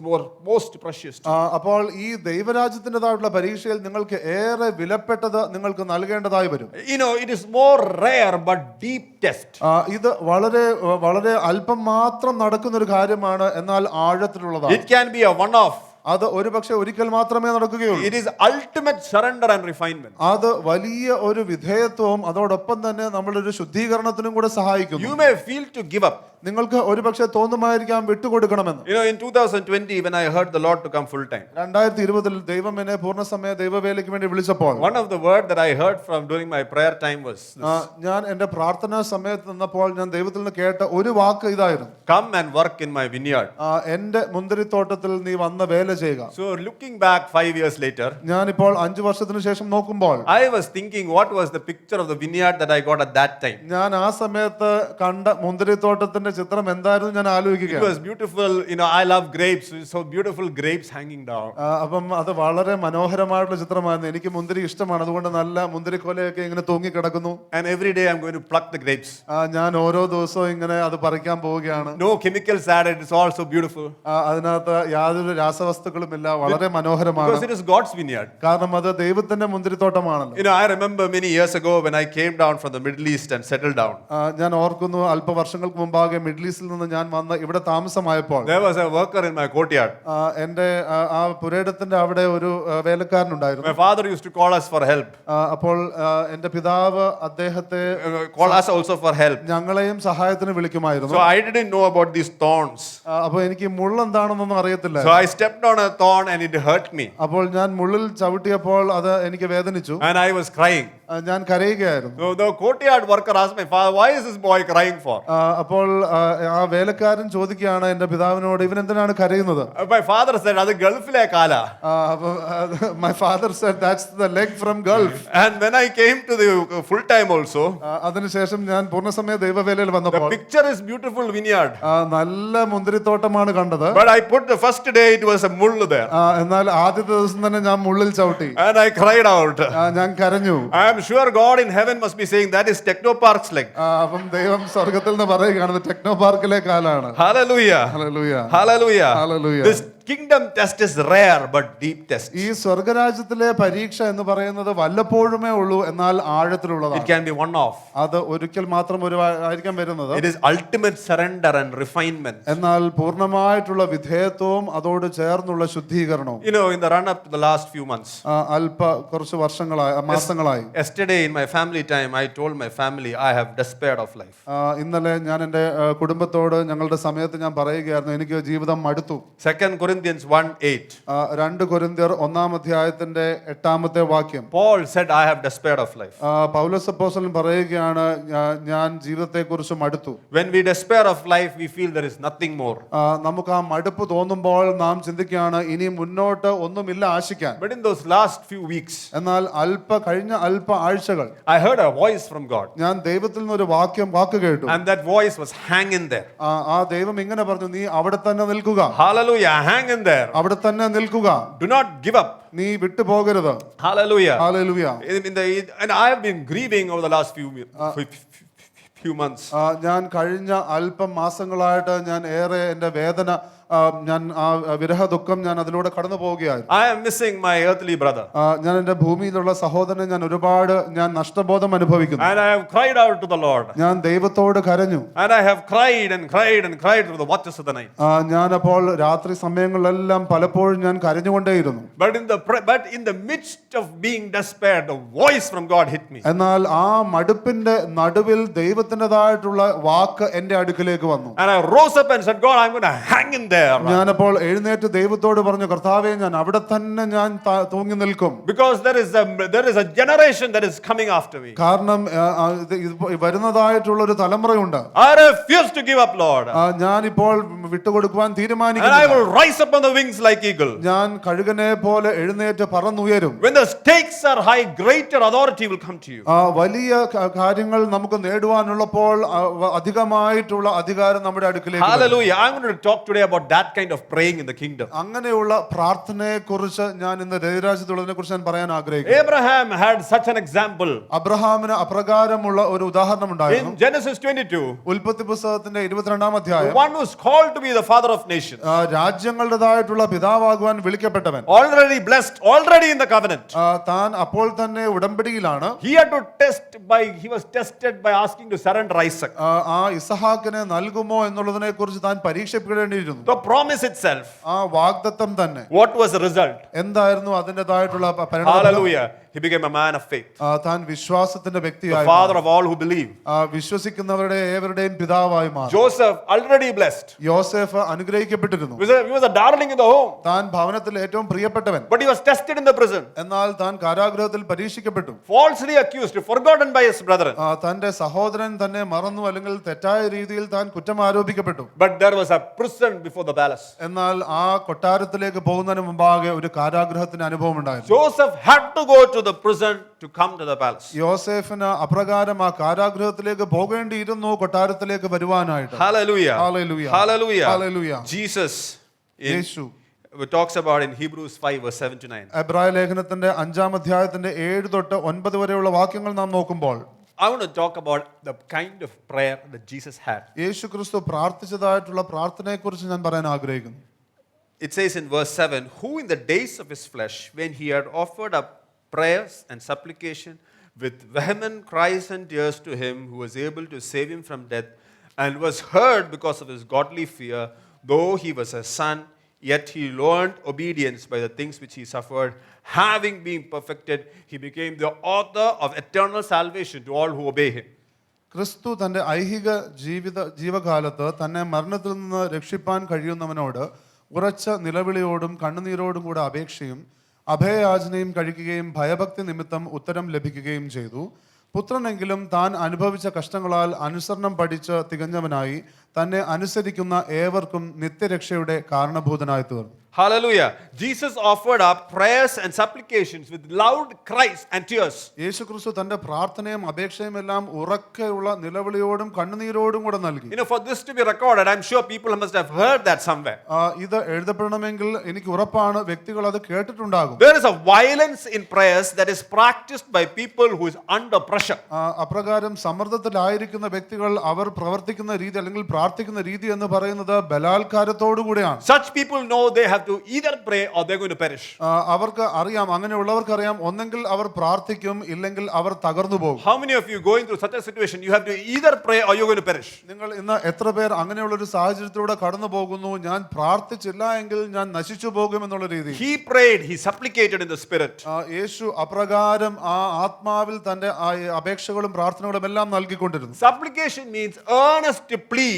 most precious to you. അപ്പോൾ ഈ ദൈവരാജ്യത്തിൻ്റെതായിട്ടുള്ള പരീക്ഷയിൽ നിങ്ങൾക്ക് ഏറെ വിലപ്പെട്ടത് നിങ്ങൾക്ക് നൽകേണ്ടതായി വരും. You know, it is more rare but deep test. ഇത് വളരെ വളരെ അല്പം മാത്രം നടക്കുന്ന ഒരു കാര്യമാണ്, എന്നാൽ ആഴത്തിലുള്ളതാണ്. It can be a one-off. അത് ഒരുപക്ഷെ ഒരിക്കൽ മാത്രമേ നടക്കുകയുള്ളൂ. It is ultimate surrender and refinement. അത് വലിയ ഒരു വിധേയത്വവും അതോടൊപ്പം തന്നെ നമ്മളൊരു ശുദ്ധീകരണത്തിനും കൂടെ സഹായിക്കുന്നു. You may feel to give up. നിങ്ങൾക്ക് ഒരുപക്ഷെ തോന്നുമായിരിക്കാം വിട്ടുകൊടുക്കണമെന്ന്. You know, in 2020 when I heard the Lord to come full time. 2020 ദൈവം എന്നെ പൂർണ്ണസമയ ദൈവവേലയ്ക്ക് വേണ്ടി വിളിച്ചപ്പോൾ One of the word that I heard from during my prayer time was this. ഞാൻ എൻ്റെ പ്രാർത്ഥനാ സമയത്ത് നിന്നപ്പോൾ ഞാൻ ദൈവത്തിൽ നിന്ന് കേട്ട ഒരു വാക്ക് ഇതായിരുന്നു. Come and work in my vineyard. എൻ്റെ മുന്തിരിത്തോട്ടത്തിൽ നീ വന്ന് വേല ചെയ്യുക. So looking back 5 years later, ഞാനിപ്പോൾ 5 വർഷത്തിന് ശേഷം നോക്കുമ്പോൾ I was thinking what was the picture of the vineyard that I got at that time. ഞാൻ ആ സമയത്ത് കണ്ട മുന്തിരിത്തോട്ടത്തിന്റെ ചിത്രം എന്തായിരുന്നു ഞാൻ It ആലോചിക്കുകയാണ്. was beautiful. You know, I love grapes. So beautiful grapes hanging down. അപ്പം അത് വളരെ മനോഹരമായിട്ടുള്ള ചിത്രമായിരുന്നു. എനിക്ക് മുന്തിരി ഇഷ്ടമാണ്, അതുകൊണ്ട് നല്ല മുന്തിരിക്കൊലയൊക്കെ ഇങ്ങനെ തൂങ്ങി കിടക്കുന്നു. And every day I'm going to pluck the grapes. ഞാൻ ഓരോ ദിവസവും ഇങ്ങനെ അത് പറിക്കാൻ പോവുകയാണ്. No chemicals added. It's all so beautiful. അതിനകത്ത് യാതൊരു രാസവസ്തുക്കളുമില്ല, വളരെ മനോഹരമാണ്. Because it is God's vineyard. കാരണം അത് ദൈവത്തിന്റെ മുന്തിരിത്തോട്ടമാണല്ലോ. You know, I remember many years ago when I came down from the Middle East and settled down. ഞാൻ ഓർക്കുന്നു അല്പവർഷങ്ങൾക്ക് മുമ്പാകെ മിഡിൽ ഈസ്റ്റിൽ നിന്ന് ഞാൻ വന്ന് ഇവിടെ താമസമായപ്പോൾ There was a worker in my courtyard. എന്റെ ആ പുരയിടത്തിന്റെ അവിടെ ഒരു വേലക്കാരനുണ്ടായിരുന്നു. My father used to call us for help. അപ്പോൾ എന്റെ പിതാവ് അദ്ദേഹത്തെ Call us also for help. ഞങ്ങളെയും സഹായത്തിന് വിളിക്കുമായിരുന്നു. So I didn't know about these thorns. അപ്പോൾ എനിക്ക് മുള്ളെന്താണെന്നൊന്നും അറിയത്തില്ല. So I stepped on a thorn and it hurt me. അപ്പോൾ ഞാൻ മുള്ളിൽ ചവിട്ടിയപ്പോൾ അത് എനിക്ക് വേദനിച്ചു. And I was crying. ഞാൻ കരയുകയായിരുന്നു. So the courtyard worker asked my father, why is this boy crying for? അപ്പോൾ ആ വേലക്കാരൻ ചോദിക്കുകയാണ് എന്റെ പിതാവിനോട്, ഇവൻ എന്തിനാണ് കരയുന്നത്? My father said, അത് ഗൾഫിലെ കാല. My father said that's the leg from Gulf. And when I came to the full time also, അതിനുശേഷം ഞാൻ പൂർണ്ണസമയ ദൈവവേലയിൽ the വന്നപ്പോൾ picture is beautiful vineyard. നല്ല മുന്തിരിത്തോട്ടമാണ് കണ്ടത്. But I put the first day it was a mull there. എന്നാൽ ആദ്യത്തെ ദിവസം തന്നെ ഞാൻ മുള്ളിൽ ചവിട്ടി. And I cried out. ഞാൻ കരഞ്ഞു. I am sure God in heaven must be saying that is Technopark's leg. അപ്പം ദൈവം സ്വർഗത്തിൽ നിന്ന് പറയുകയാണ് ടെക്നോ പാർക്കിലെ കാലാണ്. Hallelujah. Hallelujah. Hallelujah. Hallelujah. This kingdom test is rare but deep test. ഈ സ്വർഗരാജ്യത്തിലെ പരീക്ഷ എന്ന് പറയുന്നത് വല്ലപ്പോഴുമേ ഉള്ളൂ, എന്നാൽ It ആഴത്തിലുള്ളതാണ്. can be one off. അത് ഒരിക്കൽ മാത്രം ആയിരിക്കാം വരുന്നത്. It is ultimate surrender and refinement. എന്നാൽ പൂർണ്ണമായിട്ടുള്ള വിധേയത്വവും അതോട് ചേർന്നുള്ള ശുദ്ധീകരണവും. You know, in the run up to the last few months, കുറച്ച് മാസങ്ങളായി yesterday in my family time I told my family I have despaired of life. ഇന്നലെ ഞാൻ എൻ്റെ കുടുംബത്തോട് ഞങ്ങളുടെ സമയത്ത് ഞാൻ പറയുകയായിരുന്നു, എനിക്ക് ജീവിതം മടുത്തു. 2 Corinthians 1:8. 2 കൊരിന്ത്യർ 1-ാം അധ്യായത്തിന്റെ 8-ാമത്തെ വാക്യം. Paul said I have despaired of life. പൗലോസ് അപ്പോസ്തലൻ പറയുകയാണ്, ഞാൻ ജീവിതത്തെക്കുറിച്ച് മടുത്തു. When we despair of life we feel there is nothing more. നമുക്ക് ആ മടുപ്പ് തോന്നുമ്പോൾ നാം ചിന്തിക്കുകയാണ് ഇനി മുന്നോട്ട് ഒന്നുമില്ല ആശിക്കാൻ. But in those last few weeks, എന്നാൽ കഴിഞ്ഞ അല്പ ആഴ്ചകൾ I heard a voice from God. ഞാൻ ദൈവത്തിൽ നിന്ന് ഒരു വാക്ക് കേട്ടു. And that voice was hang in there. ആ ദൈവം ഇങ്ങനെ പറഞ്ഞു, നീ അവിടെ തന്നെ നിൽക്കുക. Hallelujah, hang in there. അവിടെ തന്നെ നിൽക്കുക. Do not give up. നീ വിട്ടുപോകരുത്. Hallelujah. Hallelujah. And I have been grieving over the last few months. ഞാൻ കഴിഞ്ഞ അല്പം മാസങ്ങളായിട്ട് ഞാൻ ഏറെ എൻ്റെ വേദന ഞാൻ ആ വിരഹ ദുഃഖം ഞാൻ അതിലൂടെ കടന്നു പോവുകയായിരുന്നു. I am missing my earthly brother. ഞാൻ എൻ്റെ ഭൂമിയിലുള്ള സഹോദരനെ ഞാൻ ഒരുപാട് നഷ്ടബോധം അനുഭവിക്കുന്നു. And I have cried out to the Lord. ഞാൻ ദൈവത്തോട് കരഞ്ഞു. And I have cried and cried and cried through the watches of the night. ഞാനപ്പോൾ രാത്രി സമയങ്ങളിലെല്ലാം പലപ്പോഴും ഞാൻ കരഞ്ഞുകൊണ്ടേയിരുന്നു. But in the midst of being despair, the voice from God hit me. എന്നാൽ ആ മടുപ്പിന്റെ നടുവിൽ ദൈവത്തിൻ്റെതായിട്ടുള്ള വാക്ക് എൻ്റെ അടുക്കിലേക്ക് വന്നു. And I rose up and said, God, I'm going to hang in there. ഞാനപ്പോൾ എഴുന്നേറ്റ് ദൈവത്തോട് പറഞ്ഞു, കർത്താവേ, ഞാൻ അവിടെ തന്നെ ഞാൻ തൂങ്ങി നിൽക്കും. Because there is a generation that is coming after me. കാരണം വരുന്നതായിട്ടുള്ള ഒരു തലമുറയുണ്ട്. I refuse to give up, Lord. ഞാൻ ഇപ്പോൾ വിട്ടുകൊടുക്കുവാൻ And I തീരുമാനിക്കുന്നു. will rise up on the wings like eagle. ഞാൻ കഴുകനെ പോലെ എഴുന്നേറ്റ് പറന്നുയരും. When the stakes are high, greater authority will come to you. വലിയ കാര്യങ്ങൾ നമുക്ക് നേടുവാനുള്ളപ്പോൾ അധികമായിട്ടുള്ള അധികാരം നമ്മുടെ അടുക്കിലേക്ക് വരും. Hallelujah. I'm going to talk today about that kind of praying in the kingdom. അങ്ങനെയുള്ള പ്രാർത്ഥനയെ കുറിച്ച് ഞാൻ ഇന്ന് ദൈവരാജ്യത്തുള്ളതിനെ കുറിച്ച് ഞാൻ പറയാൻ ആഗ്രഹിക്കുന്നു. Abraham had such an example. അബ്രഹാമിന് അപ്രകാരമുള്ള ഒരു ഉദാഹരണം ഉണ്ടായിരുന്നു. In Genesis 22, ഉൽപ്പത്തി പുസ്തകത്തിന്റെ 22-ാം the അധ്യായം, one who's called to be the father of nations, രാജ്യങ്ങളുടേതായിട്ടുള്ള പിതാവാകുവാൻ വിളിക്കപ്പെട്ടവൻ, already blessed, already in the covenant. താൻ അപ്പോൾ തന്നെ ഉടമ്പടിയിലാണ്. He was tested by asking to surrender Isaac. ആ ഇസഹാക്കിനെ നൽകുമോ എന്നുള്ളതിനെ കുറിച്ച് താൻ പരീക്ഷിക്കപ്പെടേണ്ടിയിരുന്നു. The promise itself. ആ വാഗ്ദത്തം തന്നെ. What was the result? എന്തായിരുന്നു അതിൻ്റെതായിട്ടുള്ള പരിണാമം? Hallelujah. He became a man of faith. താൻ വിശ്വാസത്തിന്റെ The വ്യക്തിയായി, father of all who believe. വിശ്വസിക്കുന്നവരുടെ ഏവരുടെയും പിതാവായി മാറി. Joseph, already blessed. യോസേഫ് അനുഗ്രഹിക്കപ്പെട്ടിരുന്നു. He was a darling in the home. താൻ ഭവനത്തിൽ ഏറ്റവും പ്രിയപ്പെട്ടവൻ. But he was tested in the prison. എന്നാൽ താൻ കാരാഗൃഹത്തിൽ പരീക്ഷിക്കപ്പെട്ടു. Falsely accused, forgotten by his brethren. തന്റെ സഹോദരൻ തന്നെ മറന്നു, അല്ലെങ്കിൽ തെറ്റായ രീതിയിൽ താൻ കുറ്റം ആരോപിക്കപ്പെട്ടു. But there was a prison before the palace. എന്നാൽ ആ കൊട്ടാരത്തിലേക്ക് പോകുന്നതിന് മുമ്പാകെ ഒരു കാരാഗൃഹത്തിന്റെ അനുഭവം ഉണ്ടായിരുന്നു. Joseph had to go to the prison to come to the palace. യോസേഫിന് അപ്രകാരം ആ കാരാഗൃഹത്തിലേക്ക് പോകേണ്ടിയിരുന്നു കൊട്ടാരത്തിലേക്ക് വരുവാനായിട്ട്. Hallelujah. Hallelujah. Hallelujah. Hallelujah. Jesus Yeshu talks about in Hebrews 5 verse 7 to 9. എബ്രായ ലേഖനത്തിന്റെ 5-ാം അധ്യായത്തിന്റെ 7 തൊട്ട് 9 വരെയുള്ള വാക്യങ്ങൾ നാം നോക്കുമ്പോൾ, I want to talk about the kind of prayer that Jesus had. യേശു ക്രിസ്തു പ്രാർത്ഥിച്ചതായിട്ടുള്ള പ്രാർത്ഥനയെക്കുറിച്ച് ഞാൻ പറയാൻ ആഗ്രഹിക്കുന്നു. It says in verse 7, who in the days of his flesh, when he had offered up prayers and supplication with vehement cries and tears to him who was able to save him from death, and was heard because of his godly fear, though he was a son, yet he learned obedience by the things which he suffered. Having been perfected, he became the author of eternal salvation to all who obey him. ക്രിസ്തു തന്റെ ഐഹിക ജീവകാലത്ത് തന്നെ മരണത്തിൽ നിന്ന് രക്ഷിപ്പാൻ കഴിയുന്നവനോട് ഉറച്ച നിലവിളിയോടും കണ്ണുനീരോടും കൂടെ അപേക്ഷയും അഭയയാചനയും കഴിക്കുകയും ഭയഭക്തി നിമിത്തം ഉത്തരം ലഭിക്കുകയും ചെയ്തു. പുത്രനെങ്കിലും താൻ അനുഭവിച്ച കഷ്ടങ്ങളാൽ അനുസരണം പഠിച്ച് തികഞ്ഞവനായി തന്നെ അനുസരിക്കുന്ന ഏവർക്കും നിത്യരക്ഷയുടെ കാരണഭൂതനായി തീർന്നു. Hallelujah. Jesus offered up prayers and supplications with loud cries and tears. യേശുക്രിസ്തു തന്റെ പ്രാർത്ഥനയും അപേക്ഷയും എല്ലാം ഉറക്കെയുള്ള നിലവിളിയോടും കണ്ണുനീരോടും കൂടെ നൽകി. For this to be recorded, I'm sure people must have heard that somewhere. ഇത് എഴുതപ്പെടണമെങ്കിൽ എനിക്ക് ഉറപ്പാണ് വ്യക്തികൾ അത് കേട്ടിട്ടുണ്ടാകും. There is a violence in prayers that is practiced by people who is under pressure. അപ്രകാരം സമ്മർദ്ദത്തിലായിരിക്കുന്ന വ്യക്തികൾ അവർ പ്രവർത്തിക്കുന്ന രീതി അല്ലെങ്കിൽ പ്രാർത്ഥിക്കുന്ന രീതി എന്ന് പറയുന്നത് ബലാത്കാരത്തോടു കൂടിയാണ്. Such people know they have to either pray or they're going to perish. അവർക്ക് അറിയാം, അങ്ങനെയുള്ളവർക്ക് അറിയാം, ഒന്നെങ്കിൽ അവർ പ്രാർത്ഥിക്കും, ഇല്ലെങ്കിൽ അവർ തകർന്നു പോകും. How many of you going through such a situation, you have to either pray or you're going to perish? നിങ്ങൾ ഇന്ന് എത്ര പേർ അങ്ങനെയുള്ള ഒരു സാഹചര്യത്തിലൂടെ കടന്നു പോകുന്നു, ഞാൻ പ്രാർത്ഥിച്ചില്ല എങ്കിൽ ഞാൻ നശിച്ചു പോകും എന്നുള്ള രീതി. He prayed, he supplicated in the spirit. യേശു അപ്രകാരം ആ ആത്മാവിൽ തന്റെ അപേക്ഷകളും പ്രാർത്ഥനകളും എല്ലാം നൽകിക്കൊണ്ടിരുന്നു. Supplication means earnest plea.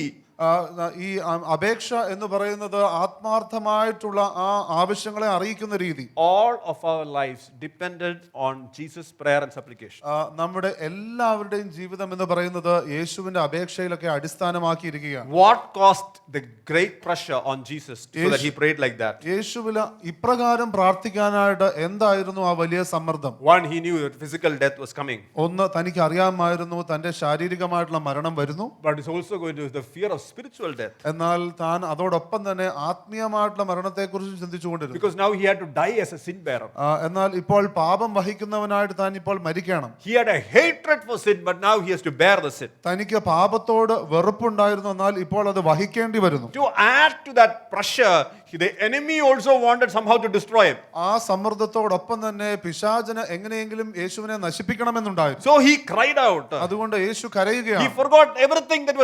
ഈ അപേക്ഷ എന്ന് പറയുന്നത് ആത്മാർത്ഥമായിട്ടുള്ള ആ ആവശ്യങ്ങളെ അറിയിക്കുന്ന രീതി. All of our lives depended on Jesus' prayer and supplication. നമ്മുടെ എല്ലാവരുടെയും ജീവിതം എന്ന് പറയുന്നത് യേശുവിന്റെ അപേക്ഷയിലൊക്കെ അടിസ്ഥാനമാക്കിയിരിക്കുകയാണ്. What caused the great pressure on Jesus so that he prayed like that? യേശുവിന് ഇപ്രകാരം പ്രാർത്ഥിക്കാനായിട്ട് എന്തായിരുന്നു ആ വലിയ സമ്മർദ്ദം? One, he knew that physical death was coming. ഒന്ന്, തനിക്ക് അറിയാമായിരുന്നു തന്റെ ശാരീരികമായിട്ടുള്ള മരണം വരുന്നു. But it's also going to the fear of spiritual death. എന്നാൽ താൻ അതോടൊപ്പം തന്നെ ആത്മീയമായിട്ടുള്ള മരണത്തെക്കുറിച്ച് ചിന്തിച്ചുകൊണ്ടിരുന്നു. Because now he had to die as a sin bearer. എന്നാൽ ഇപ്പോൾ പാപം വഹിക്കുന്നവനായിട്ട് താൻ ഇപ്പോൾ മരിക്കണം. He had a hatred for sin, but now he has to bear the sin. തനിക്ക് പാപത്തോട് വെറുപ്പുണ്ടായിരുന്നു, എന്നാൽ ഇപ്പോൾ അത് വഹിക്കേണ്ടി വരുന്നു. To add to that pressure, the enemy also wanted somehow to destroy him. ആ സമ്മർദ്ദത്തോടൊപ്പം തന്നെ പിശാചിന് എങ്ങനെയെങ്കിലും യേശുവിനെ നശിപ്പിക്കണമെന്നുണ്ടായിരുന്നു. So he cried out. അതുകൊണ്ട് യേശു He കരയുകയാണ്. forgot everything that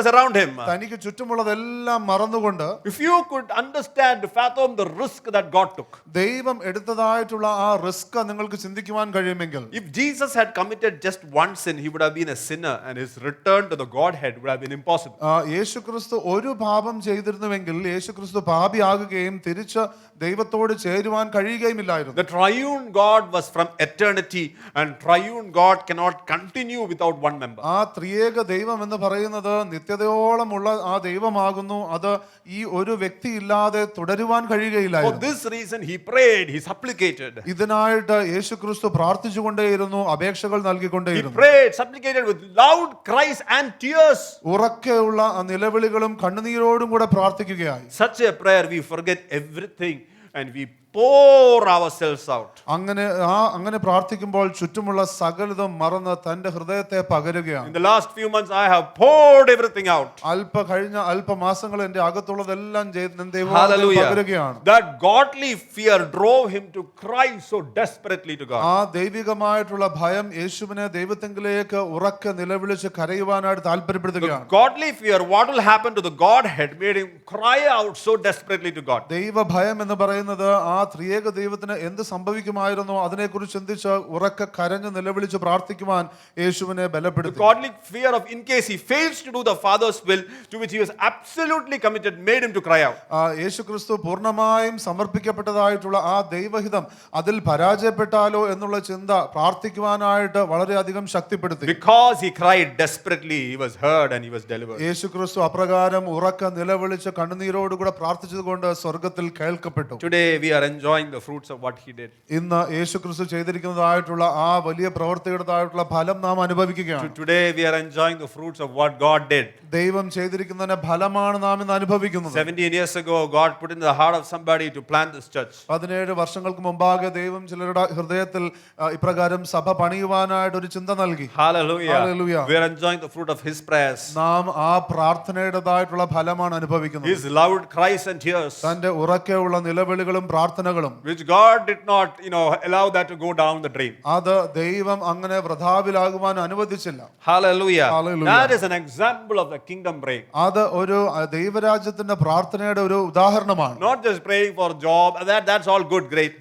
was around him. തനിക്ക് ചുറ്റുമുള്ളതെല്ലാം മറന്നുകൊണ്ട്, If you could understand, fathom the risk that God took. ദൈവം എടുത്തതായിട്ടുള്ള ആ റിസ്ക് നിങ്ങൾക്ക് ചിന്തിക്കുവാൻ കഴിയുമെങ്കിൽ, If Jesus had committed just one sin, he would have been a sinner, and his return to the Godhead would have been impossible. യേശുക്രിസ്തു ഒരു പാപം ചെയ്തിരുന്നുവെങ്കിൽ യേശുക്രിസ്തു പാപിയാകുകയും തിരിച്ച് ദൈവത്തോട് ചേരുവാൻ കഴിയുകയുമില്ലായിരുന്നു. The triune God was from eternity, and triune God cannot continue without one member. ആ ത്രിയേക ദൈവം എന്ന് പറയുന്നത് നിത്യതയോളമുള്ള ആ ദൈവമാകുന്നു. അത് ഈ ഒരു വ്യക്തി ഇല്ലാതെ തുടരുവാൻ For കഴിയുകയില്ലായിരുന്നു. this reason, he prayed, he supplicated. ഇതിനായിട്ട് യേശുക്രിസ്തു പ്രാർത്ഥിച്ചുകൊണ്ടേയിരുന്നു, അപേക്ഷകൾ He നൽകിക്കൊണ്ടേയിരുന്നു. prayed, supplicated with loud cries and tears. ഉറക്കെയുള്ള നിലവിളികളും കണ്ണുനീരോടും കൂടെ പ്രാർത്ഥിക്കുകയായി. Such a prayer, we forget everything and we pour ourselves out. അങ്ങനെ പ്രാർത്ഥിക്കുമ്പോൾ ചുറ്റുമുള്ള സകലതും മറന്ന് തന്റെ ഹൃദയത്തെ പകരുകയാണ്. In the last few months, I have poured everything out. കഴിഞ്ഞ അല്പമാസങ്ങൾ എന്റെ അകത്തുള്ളതെല്ലാം Hallelujah. പകരുകയാണ്. That godly fear drove him to cry so desperately to God. ആ ദൈവികമായിട്ടുള്ള ഭയം യേശുവിനെ ദൈവത്തെങ്കിലേക്ക് ഉറക്കെ നിലവിളിച്ച് കരയുവാനായിട്ട് താല്പര്യപ്പെടുത്തുകയാണ്. Godly fear, what will happen to the Godhead, made him cry out so desperately to God. ദൈവ ഭയം എന്ന് പറയുന്നത് ആ ത്രിയേക ദൈവത്തിന് എന്ത് സംഭവിക്കുമായിരുന്നോ അതിനെക്കുറിച്ച് ചിന്തിച്ച് ഉറക്കെ കരഞ്ഞ് നിലവിളിച്ച് പ്രാർത്ഥിക്കുവാൻ യേശുവിനെ The ബലപ്പെടുത്തി. godly fear of, in case he fails to do the Father's will, to which he was absolutely committed, made him to cry out. യേശുക്രിസ്തു പൂർണ്ണമായും സമർപ്പിക്കപ്പെട്ടതായിട്ടുള്ള ആ ദൈവഹിതം അതിൽ പരാജയപ്പെട്ടാലോ എന്നുള്ള ചിന്ത പ്രാർത്ഥിക്കുവാനായിട്ട് വളരെയധികം ശക്തിപ്പെടുത്തി. Because he cried desperately, he was heard and he was delivered. യേശുക്രിസ്തു അപ്രകാരം ഉറക്കെ നിലവിളിച്ച് കണ്ണുനീരോടുകൂടെ പ്രാർത്ഥിച്ചതുകൊണ്ട് സ്വർഗത്തിൽ കേൾക്കപ്പെട്ടു. Today we are enjoying the fruits of what he did. ഇന്ന് യേശുക്രിസ്തു ചെയ്തിരിക്കുന്നതായിട്ടുള്ള ആ വലിയ പ്രവൃത്തിയുടേതായിട്ടുള്ള ഫലം നാം അനുഭവിക്കുകയാണ്. Today we are enjoying the fruits of what God did. ദൈവം ചെയ്തിരിക്കുന്നതിന്റെ ഫലമാണ് നാം ഇന്ന് അനുഭവിക്കുന്നത്. 17 years ago, God put in the heart of somebody to plant this church. 17 വർഷങ്ങൾക്ക് മുമ്പാകെ ദൈവം ചിലരുടെ ഹൃദയത്തിൽ ഇപ്രകാരം സഭ പണിയുവാനായിട്ട് ഒരു ചിന്ത നൽകി. Hallelujah. Hallelujah. We are enjoying the fruit of his prayers. നാം ആ പ്രാർത്ഥനയുടേതായിട്ടുള്ള ഫലമാണ് അനുഭവിക്കുന്നത്. His loud cries and tears. തന്റെ ഉറക്കെയുള്ള നിലവിളികളും പ്രാർത്ഥനകളും, which God did not, allow that to go down the drain. അത് ദൈവം അങ്ങനെ വൃഥാവിലാകുവാൻ അനുവദിച്ചില്ല. Hallelujah. Hallelujah. That is an example of the kingdom praying. അത് ഒരു ദൈവരാജ്യത്തിന്റെ പ്രാർത്ഥനയുടെ ഒരു ഉദാഹരണമാണ്. Not just praying for job, that's all good, great.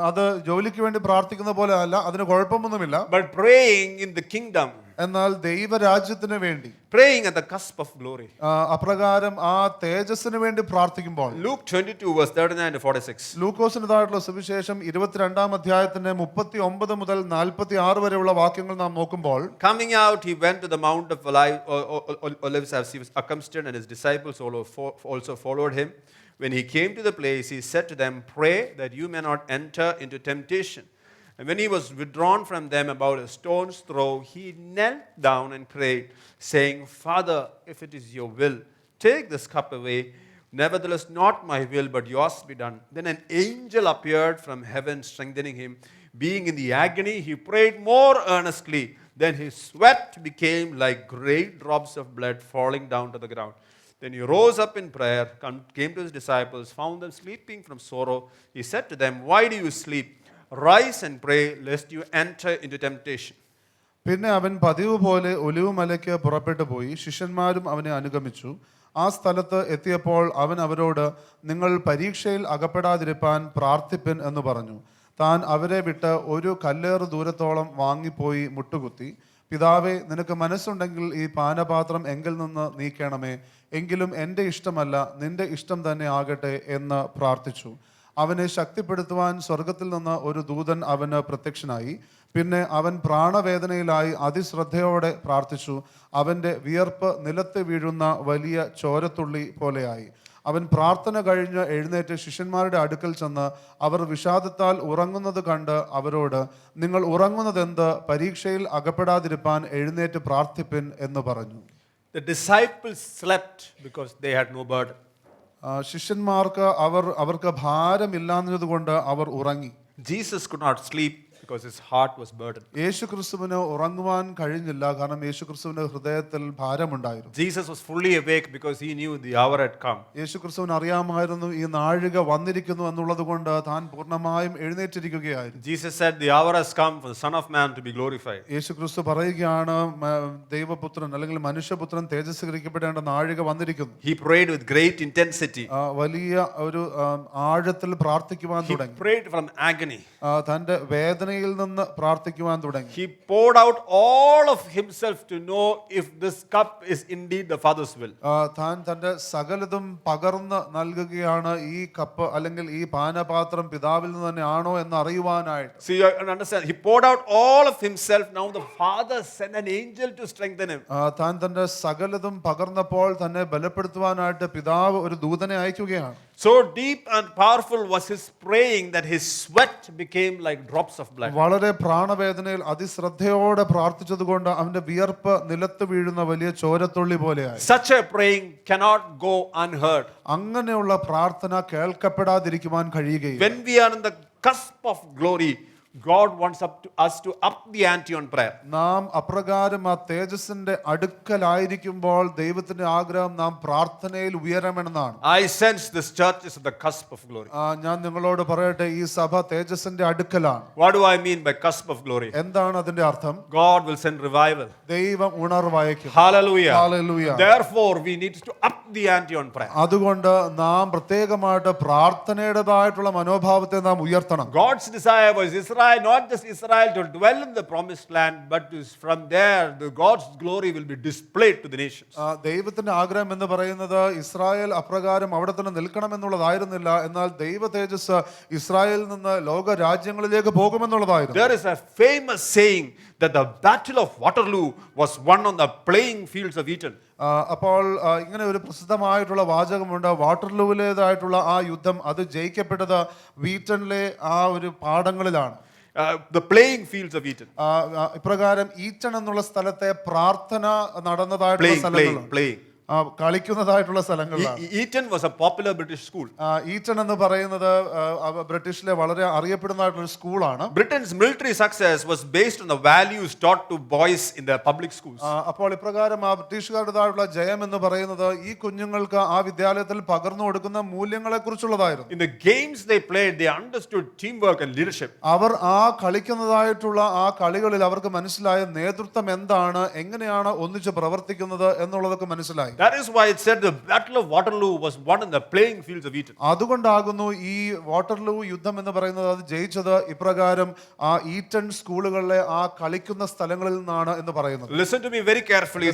അത് ജോലിക്ക് വേണ്ടി പ്രാർത്ഥിക്കുന്ന പോലെ അല്ല, അതിന് കുഴപ്പമൊന്നുമില്ല. But praying in the kingdom, എന്നാൽ ദൈവരാജ്യത്തിന് വേണ്ടി, praying at the cusp of glory. അപ്രകാരം ആ തേജസ്സിന് വേണ്ടി പ്രാർത്ഥിക്കുമ്പോൾ, Luke 22 verse 39 to 46. ലൂക്കോസിന്റേതായിട്ടുള്ള സുവിശേഷം 22-ാം അധ്യായത്തിന്റെ 39 മുതൽ 46 വരെയുള്ള വാക്യങ്ങൾ നാം നോക്കുമ്പോൾ, Coming out, he went to the Mount of Olives as he was accustomed, and his disciples also followed him. When he came to the place, he said to them, "Pray that you may not enter into temptation." And when he was withdrawn from them about a stone's throw, he knelt down and prayed, saying, "Father, if it is your will, take this cup away. Nevertheless, not my will, but yours be done." Then an angel appeared from heaven, strengthening him. Being in the agony, he prayed more earnestly. Then his sweat became like great drops of blood falling down to the ground. Then he rose up in prayer, came to his disciples, found them sleeping from sorrow. He said to them, "Why do you sleep? Rise and pray, lest you enter into temptation." പിന്നെ അവൻ പതിവ് പോലെ ഒലിവുമലയ്ക്ക് പുറപ്പെട്ടു പോയി. ശിഷ്യന്മാരും അവനെ അനുഗമിച്ചു. ആ സ്ഥലത്ത് എത്തിയപ്പോൾ അവൻ അവരോട്, "നിങ്ങൾ പരീക്ഷയിൽ അകപ്പെടാതിരിപ്പാൻ പ്രാർത്ഥിപ്പിൻ" എന്ന് പറഞ്ഞു. താൻ അവരെ വിട്ട് ഒരു കല്ലേറ് ദൂരത്തോളം വാങ്ങിപ്പോയി മുട്ടുകുത്തി, "പിതാവേ, നിനക്ക് മനസ്സുണ്ടെങ്കിൽ ഈ പാനപാത്രം എങ്കിൽ നിന്ന് നീക്കണമേ. എങ്കിലും എൻ്റെ ഇഷ്ടമല്ല, നിന്റെ ഇഷ്ടം തന്നെ ആകട്ടെ" എന്ന് പ്രാർത്ഥിച്ചു. അവനെ ശക്തിപ്പെടുത്തുവാൻ സ്വർഗത്തിൽ നിന്ന് ഒരു ദൂതൻ അവന് പ്രത്യക്ഷനായി. പിന്നെ അവൻ പ്രാണവേദനയിലായി അതിശ്രദ്ധയോടെ പ്രാർത്ഥിച്ചു. അവൻ്റെ വിയർപ്പ് നിലത്ത് വീഴുന്ന വലിയ ചോരത്തുള്ളി പോലെയായി. അവൻ പ്രാർത്ഥന കഴിഞ്ഞ് എഴുന്നേറ്റ് ശിഷ്യന്മാരുടെ അടുക്കൽ ചെന്ന് അവർ വിഷാദത്താൽ ഉറങ്ങുന്നത് കണ്ട് അവരോട്, "നിങ്ങൾ ഉറങ്ങുന്നതെന്ത്? പരീക്ഷയിൽ അകപ്പെടാതിരിപ്പാൻ എഴുന്നേറ്റ് പ്രാർത്ഥിപ്പിൻ" എന്ന് പറഞ്ഞു. The disciples slept because they had no burden. ശിഷ്യന്മാർക്ക് അവർക്ക് ഭാരമില്ലാഞ്ഞതുകൊണ്ട് അവർ ഉറങ്ങി. Jesus could not sleep because his heart was burdened. യേശു ക്രിസ്തുവിന് ഉറങ്ങുവാൻ കഴിഞ്ഞില്ല, കാരണം യേശു ക്രിസ്തുവിന്റെ ഹൃദയത്തിൽ ഭാരമുണ്ടായിരുന്നു. Jesus was fully awake because he knew the hour had come. യേശു ക്രിസ്തുവിന് അറിയാമായിരുന്നു ഈ നാഴിക വന്നിരിക്കുന്നു എന്നുള്ളത് കൊണ്ട് താൻ പൂർണ്ണമായും എഴുന്നേറ്റിരിക്കുകയായിരുന്നു. Jesus said, the hour has come for the Son of Man to be glorified. യേശു ക്രിസ്തു പറയുകയാണ്, ദൈവപുത്രൻ അല്ലെങ്കിൽ മനുഷ്യപുത്രൻ തേജസ്കരിക്കപ്പെടേണ്ട നാഴിക വന്നിരിക്കുന്നു. He prayed with great intensity. വലിയ ഒരു ആഴത്തിൽ പ്രാർത്ഥിക്കുവാൻ He തുടങ്ങി. prayed from agony. തന്റെ വേദനയിൽ നിന്ന് പ്രാർത്ഥിക്കുവാൻ തുടങ്ങി. He poured out all of himself to know if this cup is indeed the Father's will. താൻ തന്റെ സകലതും പകർന്ന് നൽകുകയാണ് ഈ കപ്പ് അല്ലെങ്കിൽ ഈ പാനപാത്രം പിതാവിൽ നിന്ന് തന്നെയാണോ എന്ന് അറിയുവാനായിട്ട്. So you understand, he poured out all of himself. Now the Father sent an angel to strengthen him. താൻ തന്റെ സകലതും പകർന്നപ്പോൾ തന്നെ ബലപ്പെടുത്തുവാനായിട്ട് പിതാവ് ഒരു ദൂതനെ അയക്കുകയാണ്. So deep and powerful was his praying that his sweat became like drops of blood. വളരെ പ്രാണവേദനയിൽ അതിശ്രദ്ധയോടെ പ്രാർത്ഥിച്ചതുകൊണ്ട് അവന്റെ വിയർപ്പ് നിലത്ത് വീഴുന്ന വലിയ ചോരത്തുള്ളി പോലെയായി. Such a praying cannot go unheard. അങ്ങനെയുള്ള പ്രാർത്ഥന കേൾക്കപ്പെടാതിരിക്കുവാൻ കഴിയുകയില്ല. When we are in the cusp of glory, God wants us to up the ante on prayer. നാം അപ്രകാരം ആ തേജസ്സിന്റെ അടുക്കലായിരിക്കുമ്പോൾ ദൈവത്തിന്റെ ആഗ്രഹം നാം പ്രാർത്ഥനയിൽ ഉയരണമെന്നാണ്. I sense this church is at the cusp of glory. ഞാൻ നിങ്ങളോട് പറയട്ടെ, ഈ സഭ തേജസ്സിന്റെ അടുക്കലാണ്. What do I mean by cusp of glory? എന്താണ് അതിന്റെ അർത്ഥം? God will send revival. ദൈവം ഉണർവയക്കും. Hallelujah. Hallelujah. Therefore we need to up the ante on prayer. അതുകൊണ്ട് നാം പ്രത്യേകമായിട്ട് പ്രാർത്ഥനയുടേതായിട്ടുള്ള മനോഭാവത്തെ നാം ഉയർത്തണം. God's desire was Israel, not just Israel to dwell in the promised land, but from there God's glory will be displayed to the nations. ദൈവത്തിന്റെ ആഗ്രഹം എന്ന് പറയുന്നത് ഇസ്രായേൽ അപ്രകാരം അവിടെ തന്നെ നിൽക്കണം എന്നുള്ളതായിരുന്നില്ല, എന്നാൽ ദൈവ തേജസ് ഇസ്രായേലിൽ നിന്ന് ലോക രാജ്യങ്ങളിലേക്ക് പോകുമെന്നുള്ളതായിരുന്നു. There is a famous saying that the battle of Waterloo was won on the playing fields of Eton. അപ്പോൾ ഇങ്ങനെ ഒരു പ്രസിദ്ധമായിട്ടുള്ള വാചകമുണ്ട്, വാട്ടർലൂവിലേതായിട്ടുള്ള ആ യുദ്ധം അത് ജയിക്കപ്പെട്ടത് വീറ്റണിലെ ആ ഒരു പാടങ്ങളിലാണ്. The playing fields of Eton. ഇപ്രകാരം ഈറ്റൺ എന്നുള്ള സ്ഥലത്തെ പ്രാർത്ഥന നടന്നതായിട്ടുള്ള സ്ഥലങ്ങളാണ്. Playing. കളിക്കുന്നതായിട്ടുള്ള സ്ഥലങ്ങളിലാണ്. Eton was a popular British school. Eaten എന്ന് പറയുന്നത് ബ്രിട്ടീഷിലെ വളരെ അറിയപ്പെടുന്നതായിട്ടുള്ള ഒരു സ്കൂളാണ്. Britain's military success was based on the values taught to boys in the public schools. അപ്പോൾ ഇപ്രകാരം ആ ബ്രിട്ടീഷുകാരുടേതായിട്ടുള്ള ജയം എന്ന് പറയുന്നത് ഈ കുഞ്ഞുങ്ങൾക്ക് ആ വിദ്യാലയത്തിൽ പകർന്നു കൊടുക്കുന്ന മൂല്യങ്ങളെ കുറിച്ചുള്ളതായിരുന്നു. In the games they played, they understood teamwork and leadership. അവർ ആ കളിക്കുന്നതായിട്ടുള്ള ആ കളികളിൽ അവർക്ക് മനസ്സിലായ നേതൃത്വം എന്താണ്, എങ്ങനെയാണ് ഒന്നിച്ച് പ്രവർത്തിക്കുന്നത് എന്നുള്ളതൊക്കെ മനസ്സിലായി. That is why it said the battle of Waterloo was won in the playing fields of Eton. അതുകൊണ്ടാകുന്നു ഈ വാട്ടർലൂ യുദ്ധം എന്ന് പറയുന്നത് അത് ജയിച്ചത് ഇപ്രകാരം ആ ഈറ്റൺ സ്കൂളുകളിലെ ആ കളിക്കുന്ന സ്ഥലങ്ങളിൽ നിന്നാണ് എന്ന് പറയുന്നത്. Listen to me very carefully.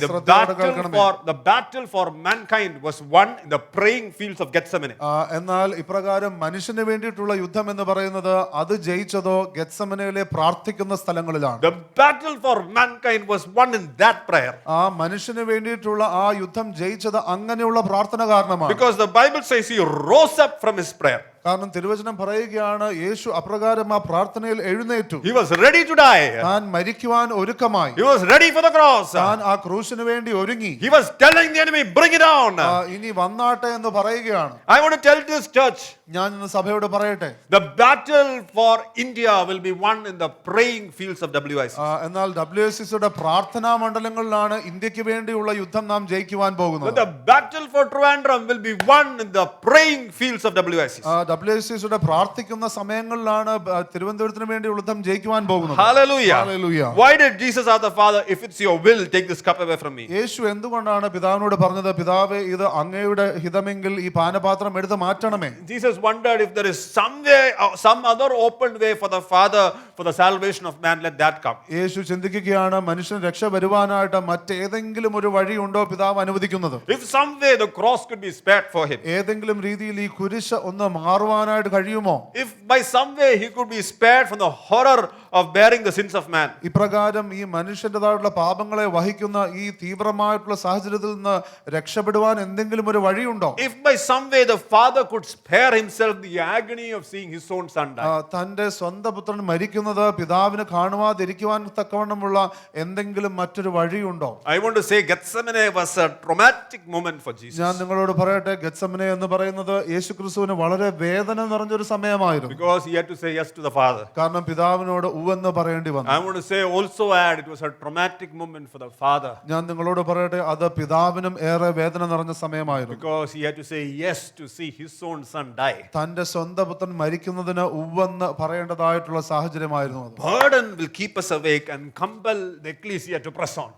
The battle for mankind was won in the praying fields of Gethsemane. എന്നാൽ ഇപ്രകാരം മനുഷ്യന് വേണ്ടിയിട്ടുള്ള യുദ്ധം എന്ന് പറയുന്നത് അത് ജയിച്ചതോ ഗെത്സമനയിലെ പ്രാർത്ഥിക്കുന്ന സ്ഥലങ്ങളിലാണ്. The battle for mankind was won in that prayer. ആ മനുഷ്യന് വേണ്ടിയിട്ടുള്ള ആ യുദ്ധം ജയിച്ചത് അങ്ങനെയുള്ള പ്രാർത്ഥന കാരണമാണ്. Because the Bible says he rose up from his prayer. കാരണം തിരുവചനം പറയുകയാണ് യേശു അപ്രകാരം ആ പ്രാർത്ഥനയിൽ എഴുന്നേറ്റു. He was ready to die. താൻ മരിക്കുവാൻ ഒരുക്കമായി. He was ready for the cross. താൻ ആ ക്രൂശിന് വേണ്ടി ഒരുങ്ങി. He was telling the enemy, bring it on. ഇനി വന്നാട്ടെ എന്ന് പറയുകയാണ്. I want to tell this church, ഞാൻ ഇന്ന് സഭയോട് പറയട്ടെ, the battle for India will be won in the praying fields of WIC. എന്നാൽ WICയുടെ പ്രാർത്ഥനാ മണ്ഡലങ്ങളിലാണ് ഇന്ത്യക്ക് വേണ്ടിയുള്ള യുദ്ധം നാം ജയിക്കുവാൻ പോകുന്നത്. The battle for Trivandrum will be won in the praying fields of WIC. WICയുടെ പ്രാർത്ഥിക്കുന്ന സമയങ്ങളിലാണ് തിരുവനന്തപുരത്തിന് വേണ്ടി യുദ്ധം ജയിക്കുവാൻ പോകുന്നത്. Hallelujah. Hallelujah. Why did Jesus ask the Father, if it's your will, take this cup away from me? യേശു എന്തുകൊണ്ടാണ് പിതാവിനോട് പറഞ്ഞത്, പിതാവേ ഇത് അങ്ങയുടെ ഹിതമെങ്കിൽ ഈ പാനപാത്രം എടുത്ത് മാറ്റണമേ? Jesus wondered if there is some way, some other open way for the Father for the salvation of man, let that come. യേശു ചിന്തിക്കുകയാണ്, മനുഷ്യൻ രക്ഷ വരുവാനായിട്ട് മറ്റേതെങ്കിലും ഒരു വഴിയുണ്ടോ പിതാവ് അനുവദിക്കുന്നത്? If some way the cross could be spared for him. ഏതെങ്കിലും രീതിയിൽ ഈ കുരിശ് ഒന്ന് മാറുവാൻ മാറുവാനായിട്ട് കഴിയുമോ? If by some way he could be spared from the horror of bearing the sins of man. ഇപ്രകാരം ഈ മനുഷ്യൻ്റെതായിട്ടുള്ള പാപങ്ങളെ വഹിക്കുന്ന ഈ തീവ്രമായിട്ടുള്ള സാഹചര്യത്തിൽ നിന്ന് രക്ഷപ്പെടുവാൻ എന്തെങ്കിലും ഒരു വഴിയുണ്ടോ? If by some way the father could spare himself the agony of seeing his own son die. തന്റെ സ്വന്തം പുത്രൻ മരിക്കുന്നത് പിതാവിന് കാണുവാതിരിക്കുവാൻ തക്കവണ്ണമുള്ള എന്തെങ്കിലും മറ്റൊരു വഴിയുണ്ടോ? I want to say Gethsemane was a traumatic moment for Jesus. ഞാൻ നിങ്ങളോട് പറയട്ടെ, ഗെത്സമനെ എന്ന് പറയുന്നത് യേശുക്രിസ്തുവിന് വളരെ വേദന നിറഞ്ഞൊരു സമയമായിരുന്നു. Because he had to say yes to the father. കാരണം പിതാവിനോട് ഉവ്വെന്ന് പറയേണ്ടി വന്നു. I want to say also add it was a traumatic moment for the father. ഞാൻ നിങ്ങളോട് പറയട്ടെ, അത് പിതാവിനും ഏറെ വേദന നിറഞ്ഞ സമയമായിരുന്നു. Because he had to say yes to see his own son die. തന്റെ സ്വന്തം പുത്രൻ മരിക്കുന്നതിന് ഉവ്വെന്ന് പറയേണ്ടതായിട്ടുള്ള സാഹചര്യമായിരുന്നു അത്. Burden will keep us awake and compel the ecclesia to press on.